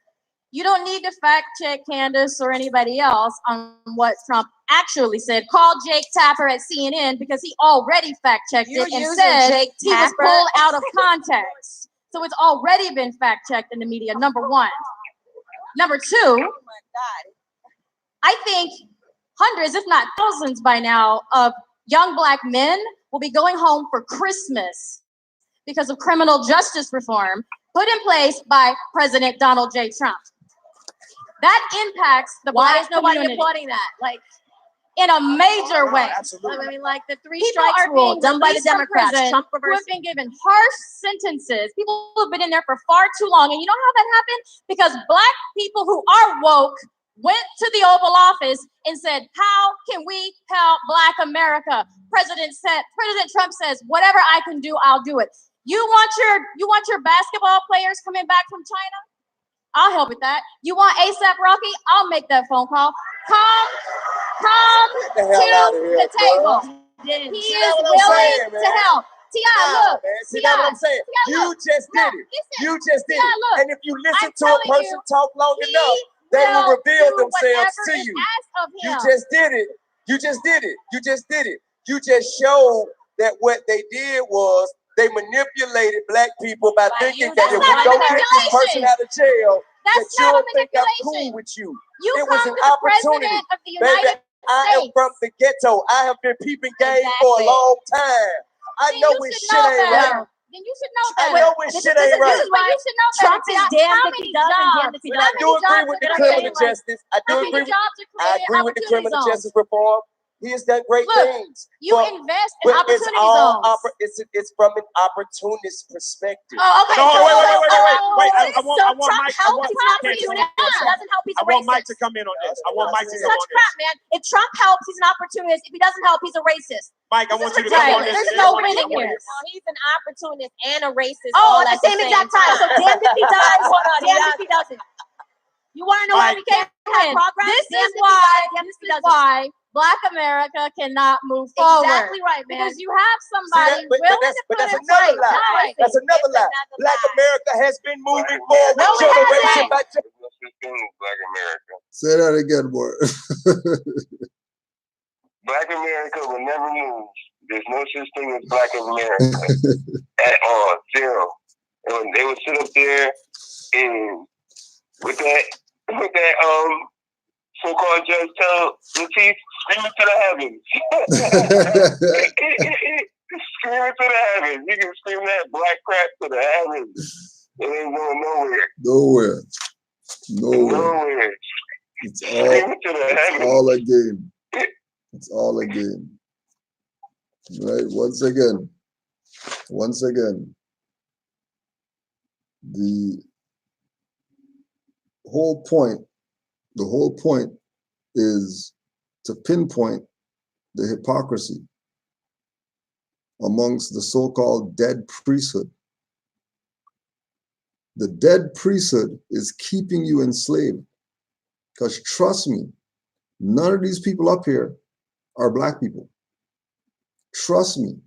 you don't need to fact check Candace or anybody else on what Trump actually said. Call Jake Tapper at CNN because he already fact checked it and said Jake he was pulled out of context. So it's already been fact checked in the media, number one. Number two, oh my God. I think hundreds, if not thousands by now, of young Black men will be going home for Christmas because of criminal justice reform put in place by President Donald J. Trump. That impacts the Black community. Why is nobody applauding that? Like, in a major way. Absolutely. I mean, like the three strikes rule done by the Democrats, Trump who have been given harsh sentences. People who have been in there for far too long. And you know how that happened? Because Black people who are woke went to the Oval Office and said, how can we help Black America? President Trump says, whatever I can do, I'll do it. You want your basketball players coming back from China? I'll help with that. You want ASAP Rocky? I'll make that phone call. Come to the table. He is willing to help. T.I., look. See that what I'm saying? You just did it. You just did it. And if you listen to a person talk long enough, they will reveal themselves to you. You just did it. You just did it. You just did it. You just showed that what they did was they manipulated Black people by thinking that if we don't get this person out of jail, that you'll think I'm cool with you. It was an opportunity. Baby, I am from the ghetto. I have been peeping game for a long time. I know when shit ain't right. Then you should know that. I know when shit ain't right. This is why you should know that. Trump is damned if he does and damned if he doesn't. I do agree with the criminal justice. I agree with the criminal justice reform. He has done great things. You invest in opportunity zones. It's from an opportunist perspective. Oh, okay. No, wait. I want Mike. I want Mike to come in on this. I want Mike to come on this. Crap, man. If Trump helps, he's an opportunist. If he doesn't help, he's a racist. Mike, I want you to come on this. There's no winning here. No, he's an opportunist and a racist. Oh, at the same exact time. So damned if he does, damned if he doesn't. You want to know why we can't have progress? This is why Black America cannot move forward. Exactly right, man. Because you have somebody willing to put that's in another place. lie. That's another lie. Black America has been moving forward generation by generation. Black America. Say that again, boy. Black America will never move. There's no such thing as Black America at all. Zero. And they would sit up there and with that so-called judge tell Latif, scream it to the heavens. Scream it to the heavens. You can scream that black crap to the heavens. It ain't going nowhere. Nowhere. It's all a game. It's all a game. Right? Once again, the whole point is to pinpoint the hypocrisy amongst the so-called dead priesthood. The dead priesthood is keeping you enslaved. Because trust me, none of these people up here are Black people. Trust me.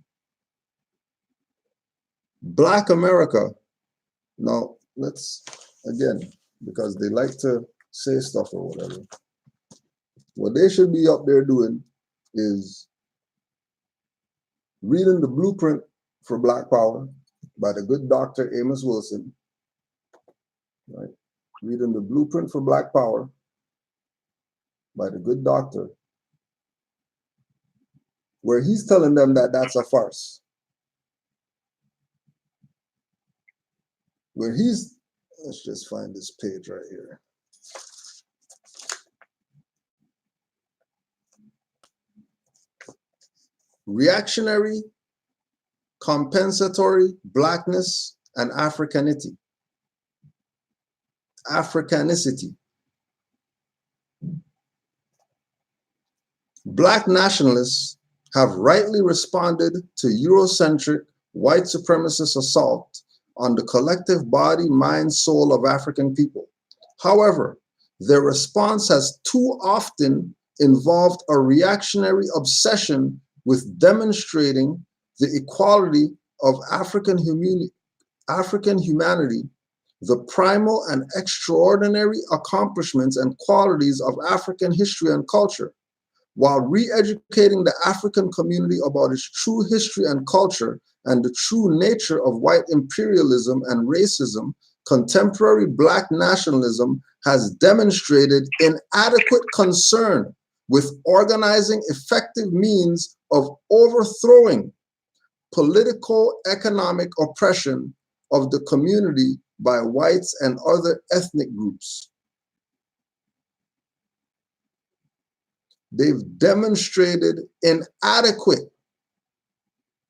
Black America, now let's, again, because they like to say stuff or whatever, what they should be up there doing is reading the blueprint for Black Power by the good Dr. Amos Wilson right? Reading The Blueprint for Black Power by the good doctor, where he's telling them that that's a farce. Where he's, let's just find this page right here. Reactionary, compensatory blackness, and Africanity. Africanicity. Black nationalists have rightly responded to Eurocentric white supremacist assault on the collective body, mind, soul of African people. However, their response has too often involved a reactionary obsession with demonstrating the equality of African humanity, the primal and extraordinary accomplishments and qualities of African history and culture, while re-educating the African community about its true history and culture and the true nature of white imperialism and racism. Contemporary Black nationalism has demonstrated inadequate concern with organizing effective means of overthrowing politico-economic oppression of the community by whites and other ethnic groups. They've demonstrated inadequate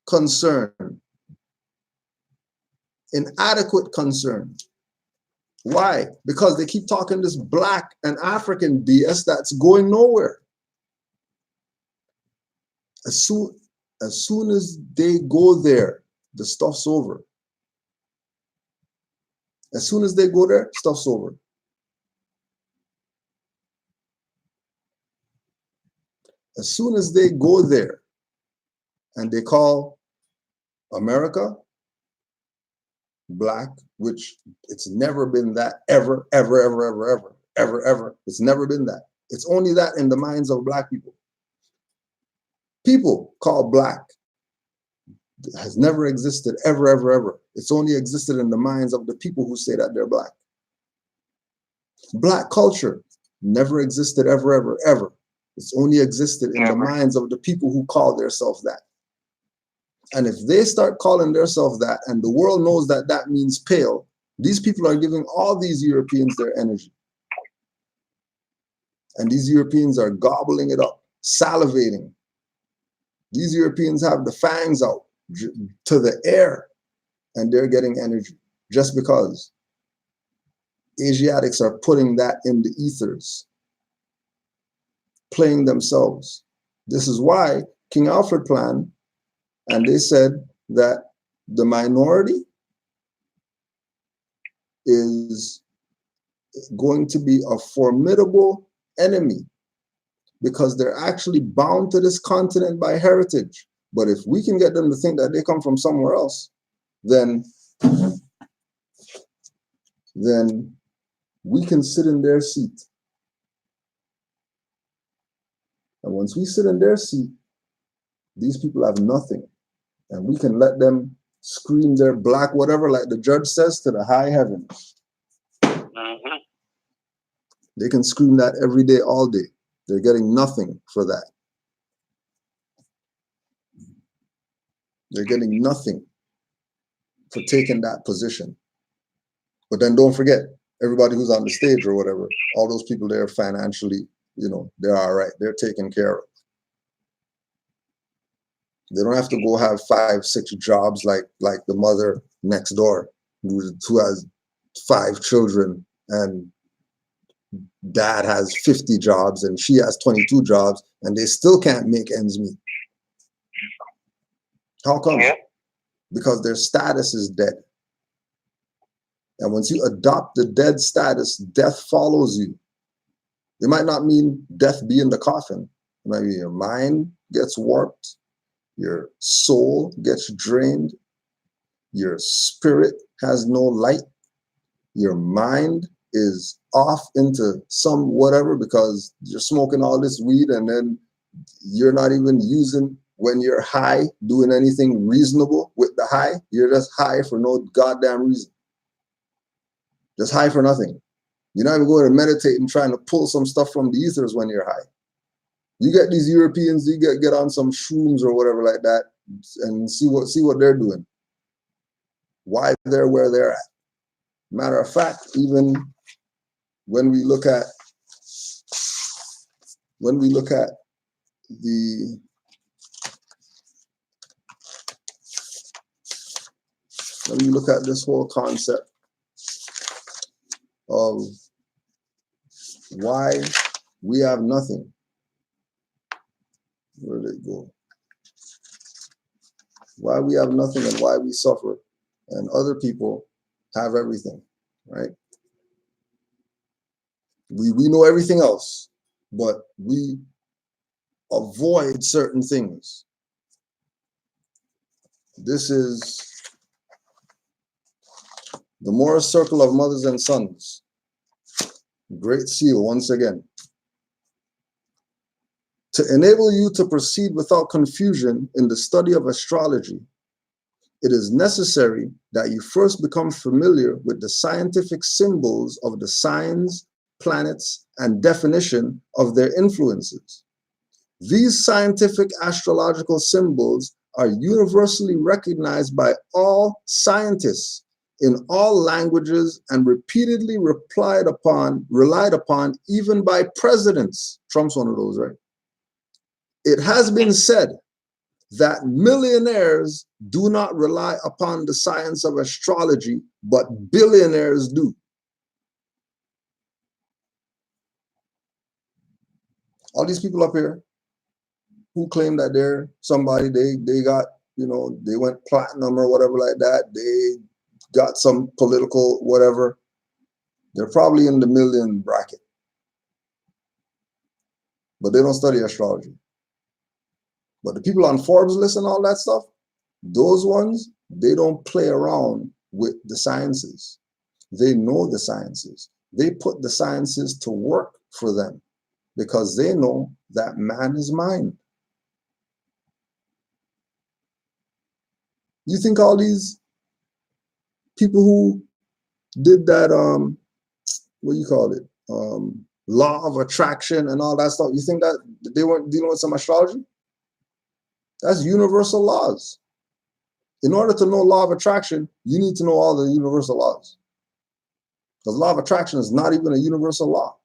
concern. Inadequate concern. Why? Because they keep talking this Black and African BS that's going nowhere. As soon as they go there, the stuff's over. As soon as they go there, stuff's over. As soon as they go there and they call America Black, which it's never been that ever. It's never been that. It's only that in the minds of Black people. People called Black has never existed ever. It's only existed in the minds of the people who say that they're Black. Black culture never existed ever. It's only existed in the minds of the people who call themselves that. And if they start calling themselves that, and the world knows that that means pale, these people are giving all these Europeans their energy. And these Europeans are gobbling it up, salivating. These Europeans have the fangs out to the air, and they're getting energy just because Asiatics are putting that in the ethers, playing themselves. This is why King Alfred planned, and they said that the minority is going to be a formidable enemy because they're actually bound to this continent by heritage. But if we can get them to think that they come from somewhere else, then we can sit in their seat. And once we sit in their seat, these people have nothing. And we can let them scream their Black whatever, like the judge says, to the high heavens. Mm-hmm. They can scream that every day, all day. They're getting nothing for that. They're getting nothing for taking that position. But then don't forget, everybody who's on the stage or whatever, all those people there financially, they're all right. They're taken care of. They don't have to go have 5, 6 jobs like the mother next door who has 5 children and dad has 50 jobs and she has 22 jobs and they still can't make ends meet. How come? Yeah. Because their status is dead. And once you adopt the dead status, death follows you. It might not mean death be in the coffin. It might be your mind gets warped, your soul gets drained, your spirit has no light, your mind is off into some whatever because you're smoking all this weed and then you're not even using, when you're high, doing anything reasonable with the high. You're just high for no goddamn reason. Just high for nothing. You're not even going to meditate and trying to pull some stuff from the ethers when you're high. You get these Europeans, you get on some shrooms or whatever like that and see what they're doing. Why they're where they're at. Matter of fact, even when we look at this whole concept of why we have nothing. Where did it go? Why we have nothing and why we suffer, and other people have everything, right? We know everything else, but we avoid certain things. This is the Morris Circle of Mothers and Sons. Great Seal, once again. To enable you to proceed without confusion in the study of astrology, it is necessary that you first become familiar with the scientific symbols of the signs, planets, and definition of their influences. These scientific astrological symbols are universally recognized by all scientists in all languages and repeatedly relied upon even by presidents. Trump's one of those, right? It has been said that millionaires do not rely upon the science of astrology, but billionaires do. All these people up here who claim that they're somebody, they got, they went platinum or whatever like that, they got some political whatever, they're probably in the million bracket. But they don't study astrology. But the people on Forbes list and all that stuff, those ones, they don't play around with the sciences. They know the sciences. They put the sciences to work for them because they know that man is mind. You think all these people who did that, what do you call it, law of attraction and all that stuff, you think that they weren't dealing with some astrology? That's universal laws. In order to know law of attraction, you need to know all the universal laws. Because law of attraction is not even a universal law.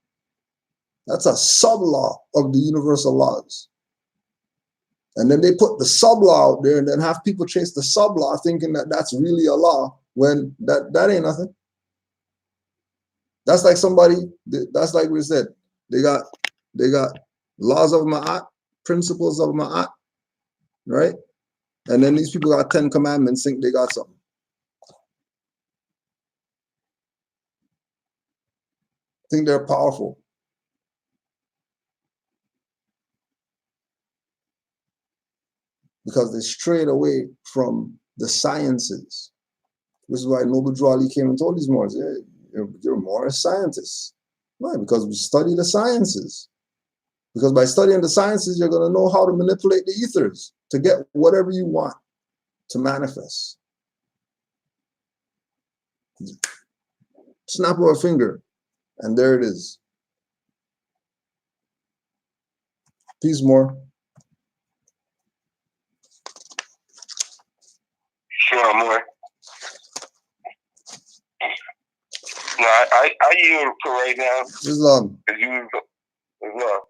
That's a sub-law of the universal laws. And then they put the sub-law out there and then have people chase the sub-law thinking that that's really a law when that ain't nothing. That's like that's like we said, they got laws of Ma'at, principles of Ma'at, right? And then these people got 10 commandments, think they got something. Think they're powerful. Because they strayed away from the sciences. This is why Noble Drew Ali came and told these Moors, yeah, you're more scientists. Why? Because we study the sciences. Because by studying the sciences, you're going to know how to manipulate the ethers to get whatever you want to manifest. Snap of a finger, and there it is. Peace more. Sure, more. No, I yield for right now. Islam. Islam.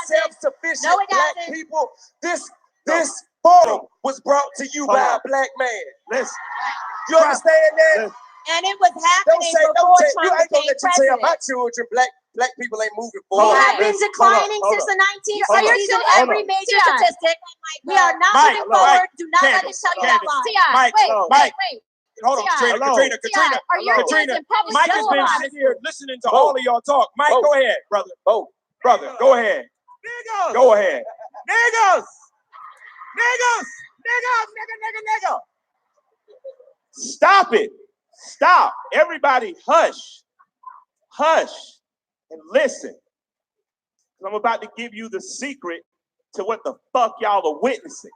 Self-sufficient black people. This forum was brought to you by a black man. Listen, you understand that? And it was happening before Trump became president. My children, black people ain't moving forward. We have been declining since the 1960s in every major statistic. We are not moving forward. Do not let us tell you that lie. Wait. Hold on, Katrina. Mike has been sitting here listening to all of y'all talk. Mike, go ahead, brother. Brother, go ahead. Niggas. Go ahead. Niggas. Stop it. Stop. Everybody hush. Hush and listen. I'm about to give you the secret to what the fuck y'all are witnessing.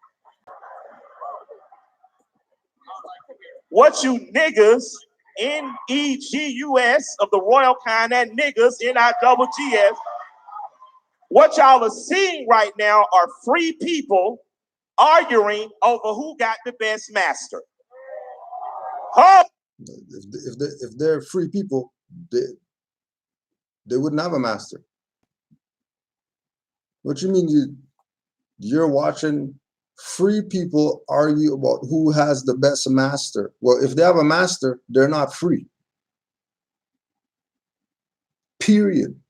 What you niggas, N-E-G-U-S of the Royal Kind, and niggas, N-I-double-G-S, what y'all are seeing right now are free people arguing over who got the best master. Huh? If they're free people, they wouldn't have a master. What you mean you're watching free people argue about who has the best master? Well, if they have a master, they're not free. Period.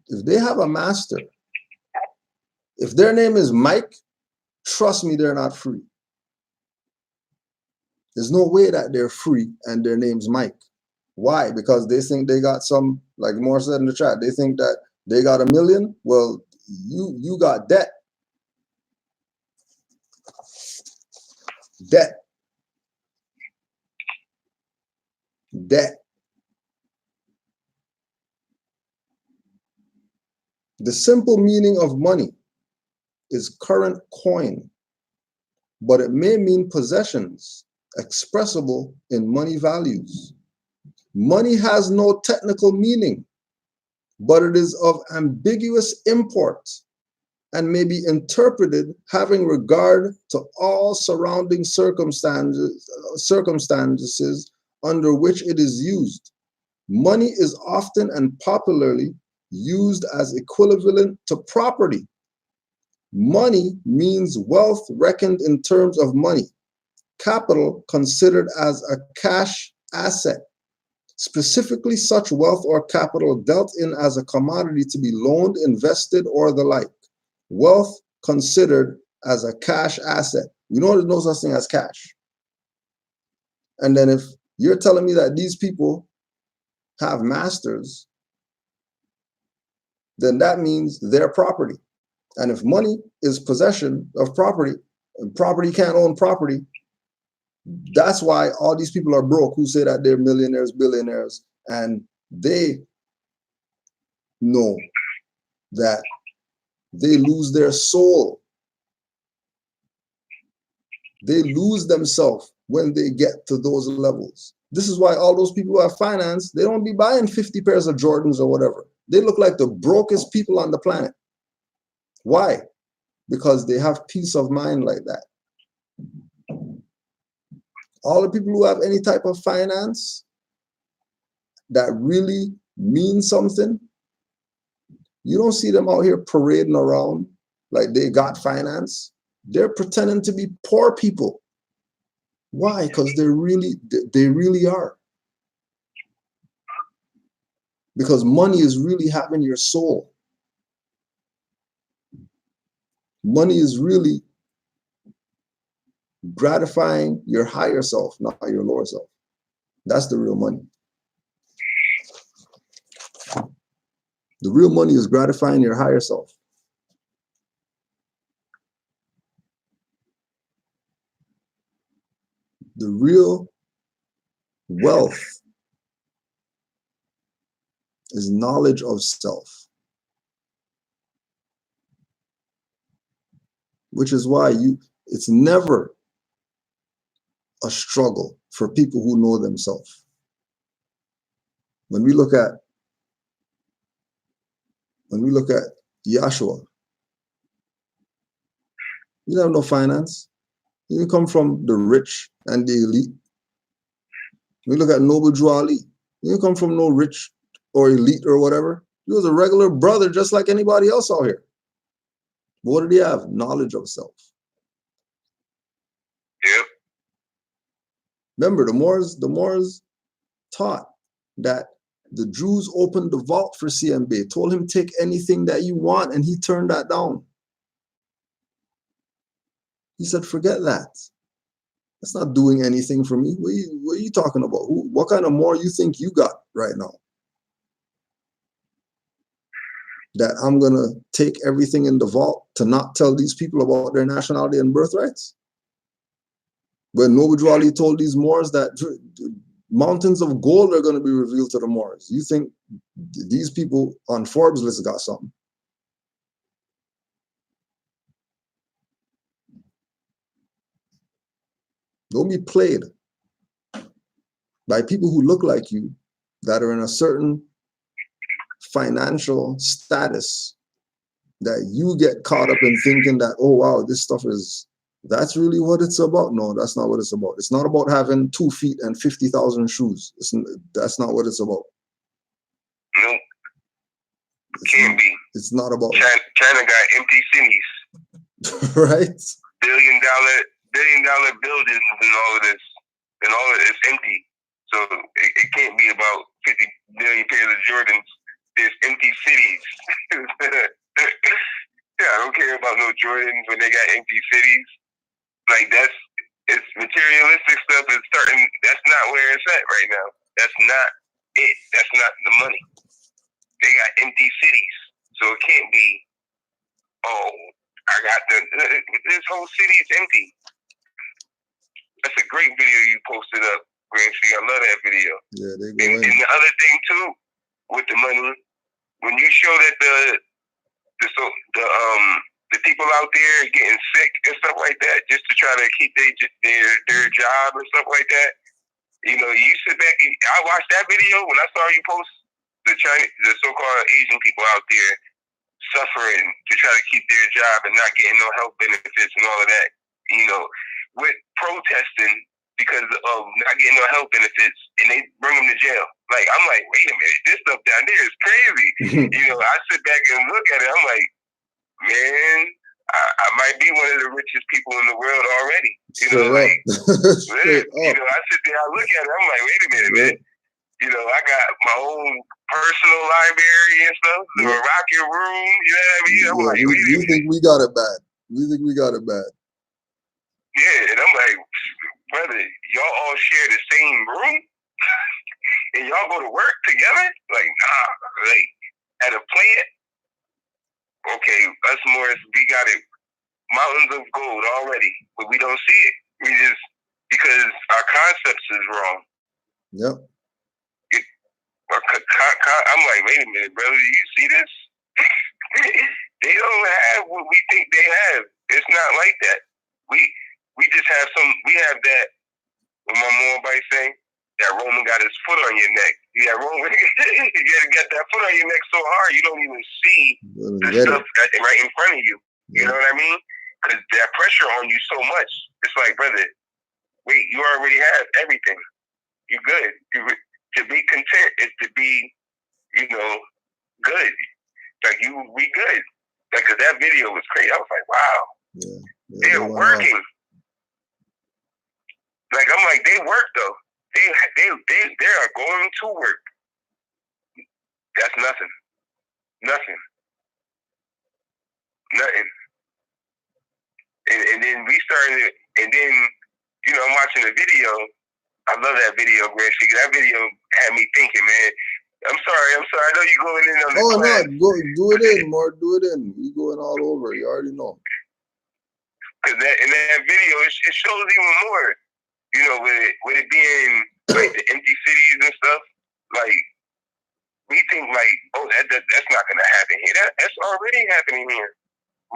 If they have a master, if their name is Mike, trust me, they're not free. There's no way that they're free and their name's Mike. Why? Because they think they got some, like Moore said in the chat, they think that they got $1 million. Well, you got debt. Debt. Debt. The simple meaning of money is current coin, but it may mean possessions expressible in money values. Money has no technical meaning, but it is of ambiguous import and may be interpreted having regard to all surrounding circumstances under which it is used. Money is often and popularly used as equivalent to property. Money means wealth reckoned in terms of money, capital considered as a cash asset, specifically such wealth or capital dealt in as a commodity to be loaned, invested, or the like. Wealth considered as a cash asset. We know there's no such thing as cash. And then if you're telling me that these people have masters, then that means they're property. And if money is possession of property, and property can't own property, that's why all these people are broke who say that they're millionaires, billionaires, and they know that they lose their soul. They lose themselves when they get to those levels. This is why all those people who have finance, they don't be buying 50 pairs of Jordans or whatever. They look like the brokest people on the planet. Why? Because they have peace of mind like that. All the people who have any type of finance that really means something, you don't see them out here parading around like they got finance. They're pretending to be poor people. Why? Because they really are. Because money is really having your soul. Money is really gratifying your higher self, not your lower self. That's the real money. The real money is gratifying your higher self. The real wealth is knowledge of self. Which is why it's never a struggle for people who know themselves. When we look at Yahshua, he didn't have no finance. He didn't come from the rich and the elite. We look at Noble Drew Ali. He didn't come from no rich or elite or whatever. He was a regular brother just like anybody else out here. But what did he have? Knowledge of self. Yep. Remember, the Moors taught that the Jews opened the vault for CMB, told him take anything that you want, and he turned that down. He said, forget that. That's not doing anything for me. What are you talking about? What kind of Moor you think you got right now? That I'm going to take everything in the vault to not tell these people about their nationality and birthrights? When Noble Drew Ali told these Moors that mountains of gold are going to be revealed to the Moors, you think these people on Forbes list got something? Don't be played by people who look like you, that are in a certain financial status, that you get caught up in thinking that, oh wow, this stuff that's really what it's about. No, that's not what it's about. It's not about having 2 feet and 50,000 shoes. That's not what it's about. Nope. Can't be. It's not about China got empty cities. right? Billion-dollar buildings and all of this. And all of it is empty. So it can't be about 50 million pairs of Jordans. There's empty cities. Yeah, I don't care about no Jordans when they got empty cities. Like it's materialistic stuff is starting. That's not where it's at right now. That's not it. That's not the money. They got empty cities, so it can't be. Oh, I got this whole city is empty. That's a great video you posted up, Gramsci. I love that video. Yeah, they go and the other thing too, with the money, when you show that the people out there getting sick and stuff like that, just to try to keep their job and stuff like that, you know, you sit back and I watched that video when I saw you post the so-called Asian people out there suffering to try to keep their job and not getting no health benefits and all of that, you know, with protesting because of not getting no health benefits, and they bring them to jail. Like, I'm like, wait a minute, this stuff down there is crazy. You know, I sit back and look at it, I'm like, man, I might be one of the richest people in the world already. You know, like, you know, I sit there, I look at it, I'm like, wait a minute, man. You know, I got my own personal library and stuff, the rocket room, you know what I mean? I'm like, wait a minute. You think we got it bad. We think we got it bad. Yeah, and I'm like, brother, y'all all share the same room? And y'all go to work together? Like, nah, like, at a plant? Okay, us Morris, we got it, mountains of gold already, but we don't see it. We just, because our concepts is wrong. Yep. I'm like, wait a minute, brother, do you see this? They don't have what we think they have. It's not like that. We just have we have that, what my mom might say, that Roman got his foot on your neck. Yeah, Roman, you got that foot on your neck so hard you don't even see the stuff right in front of you. You know what I mean? Because that pressure on you so much. It's like, brother, wait, you already have everything. You're good. To be content is to be, you know, good. Like, we good. Like, because that video was crazy. I was like, wow. Yeah, they're working. Like, I'm like, they work though. They are going to work. That's nothing. Nothing. And then we started, and then, you know, I'm watching the video. I love that video, Gramsci. That video had me thinking, man. I'm sorry. I know you're going in on the class. No, do it in, more. Do it in. We going all over. You already know. Because in that video, it shows even more. You know, with it being like the empty cities and stuff. Like, we think like, oh, that's not gonna happen here. That's already happening here.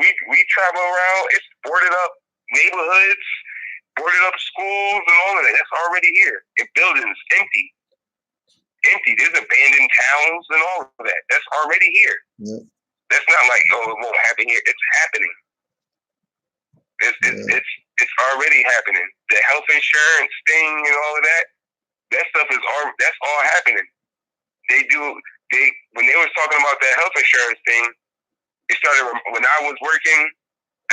We travel around. It's boarded up neighborhoods, boarded up schools, and all of that. That's already here. In buildings, empty. There's abandoned towns and all of that. That's already here. Yeah. That's not like, oh, it won't happen here. It's happening. It's already happening. The health insurance thing and all of that stuff that's all happening. When they was talking about that health insurance thing, it started when I was working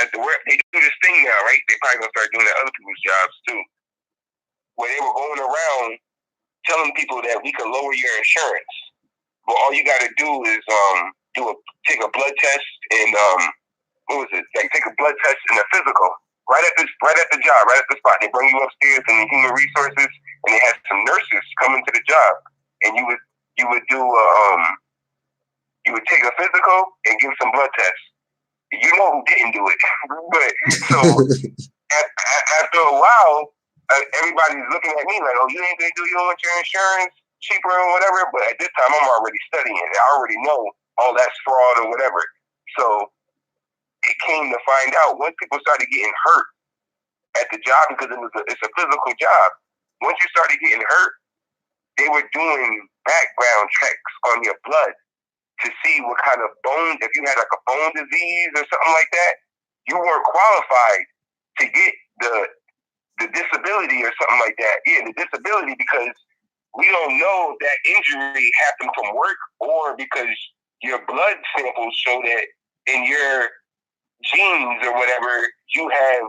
at the work. They do this thing now, right? They probably gonna start doing that other people's jobs too, where they were going around telling people that we could lower your insurance, but all you got to do is take a blood test and what was it? Like, take a blood test and a physical right at the job, right at the spot. They bring you upstairs in the human resources, and they had some nurses come into the job, and you would do you would take a physical and give some blood tests. You know who didn't do it, but so after a while, everybody's looking at me like, oh, you ain't gonna do your insurance cheaper or whatever. But at this time, I'm already studying. I already know all that's fraud or whatever. So it came to find out once people started getting hurt at the job because it's a physical job. Once you started getting hurt, they were doing background checks on your blood to see what kind of bone, if you had like a bone disease or something like that, you weren't qualified to get the disability or something like that. Yeah, the disability, because we don't know if that injury happened from work or because your blood samples show that in your genes or whatever, you have,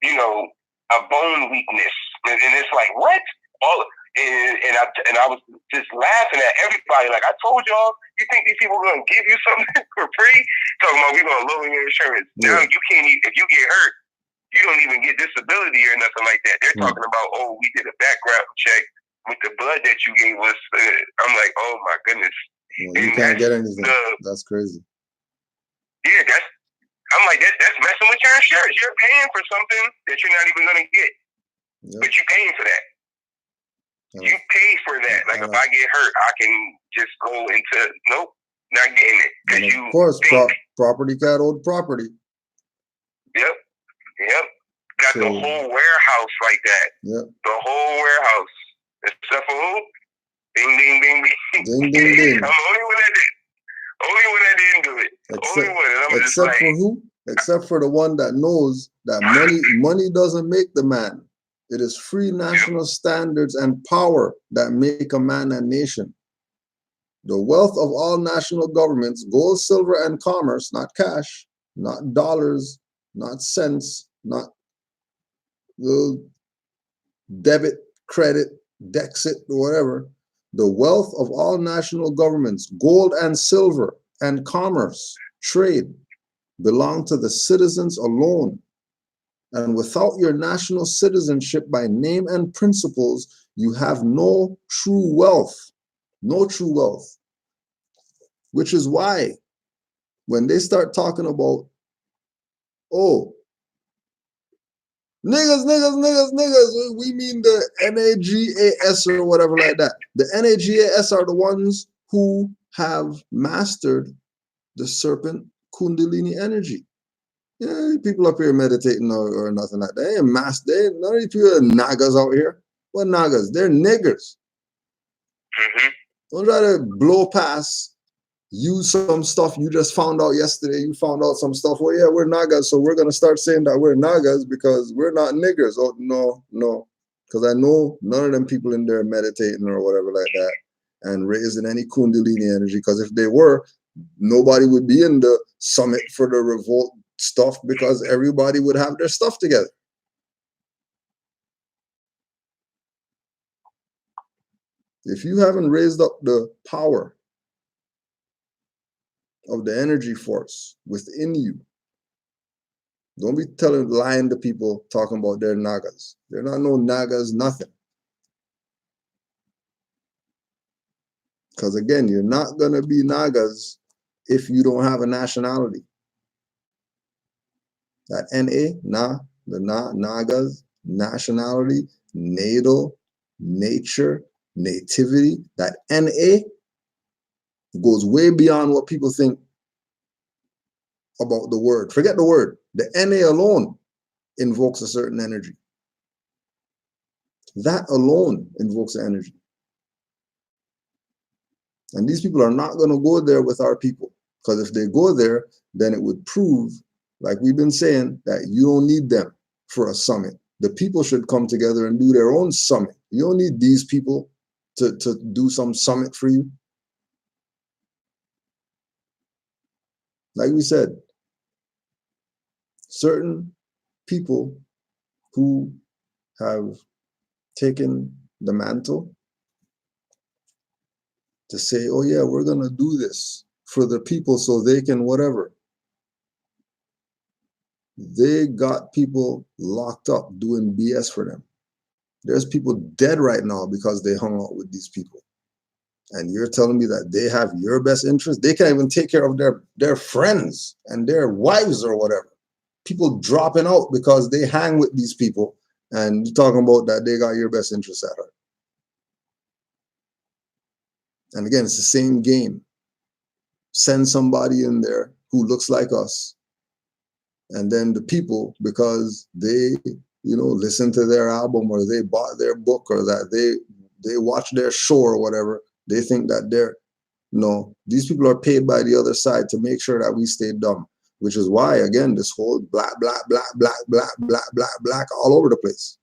you know, a bone weakness. And it's like, what? And I was just laughing at everybody. Like, I told y'all, you think these people are going to give you something for free? Talking about we're going to lower your insurance. Yeah. Now you can't, if you get hurt, you don't even get disability or nothing like that. They're talking about, oh, we did a background check with the blood that you gave us. I'm like, oh my goodness. Well, you can't get anything. That's crazy. Yeah, I'm like, that's messing with your insurance. You're paying for something that you're not even going to get. Yep. But you're paying for that. You pay for that. Like, if I get hurt, I can just go into, nope, not getting it. And of course, property cat old property. Yep. Got the whole warehouse like that. Yep. The whole warehouse. Except for who? Ding, ding, ding, ding. Ding, ding, ding. I'm the only one that did. Only one that didn't do it. Only one. And I'm except for who? Except for the one that knows that money doesn't make the man. It is free national standards and power that make a man a nation. The wealth of all national governments, gold, silver, and commerce, not cash, not dollars, not cents, not little debit, credit, Dexit, or whatever. The wealth of all national governments, gold and silver, and commerce, trade, belong to the citizens alone. And without your national citizenship by name and principles, you have no true wealth. No true wealth. Which is why when they start talking about, oh, niggas, we mean the NAGAS or whatever like that. The NAGAS are the ones who have mastered the serpent Kundalini energy. Yeah, people up here meditating or nothing like that. They ain't master. None of these people are nagas out here. What nagas? They're niggers. Don't try to blow past. Use some stuff you just found out yesterday. You found out some stuff. Well, yeah, we're nagas, so we're gonna start saying that we're nagas because we're not niggers. Oh no, because I know none of them people in there meditating or whatever like that and raising any Kundalini energy. Because if they were, nobody would be in the summit for the revolt stuff because everybody would have their stuff together. If you haven't raised up the power of the energy force within you, don't be lying to people talking about their nagas. They're not no nagas, nothing. Because again, you're not gonna be nagas if you don't have a nationality. That NA, the nagas, nationality, natal, nature, nativity, that NA goes way beyond what people think about the word. Forget the word. The NA alone invokes a certain energy. That alone invokes the energy. And these people are not going to go there with our people. Because if they go there, then it would prove, like we've been saying, that you don't need them for a summit. The people should come together and do their own summit. You don't need these people to do some summit for you. Like we said, certain people who have taken the mantle to say, oh yeah, we're going to do this for the people so they can whatever. They got people locked up doing BS for them. There's people dead right now because they hung out with these people. And you're telling me that they have your best interest? They can't even take care of their friends and their wives or whatever. People dropping out because they hang with these people, and you're talking about that they got your best interest at heart. And again, it's the same game. Send somebody in there who looks like us. And then the people, because they you know, listen to their album or they bought their book or that they watch their show or whatever, they think that they're, no, these people are paid by the other side to make sure that we stay dumb, which is why, again, this whole black all over the place.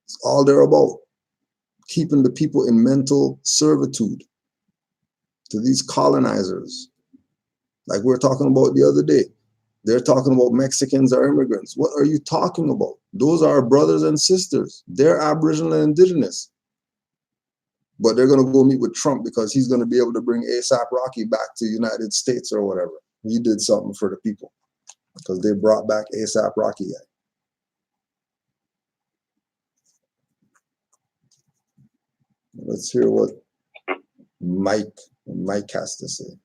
It's all they're about, keeping the people in mental servitude to these colonizers. Like we were talking about the other day. They're talking about Mexicans are immigrants. What are you talking about? Those are our brothers and sisters. They're Aboriginal and Indigenous. But they're going to go meet with Trump because he's going to be able to bring A$AP Rocky back to the United States or whatever. He did something for the people because they brought back A$AP Rocky. Let's hear what Mike has to say.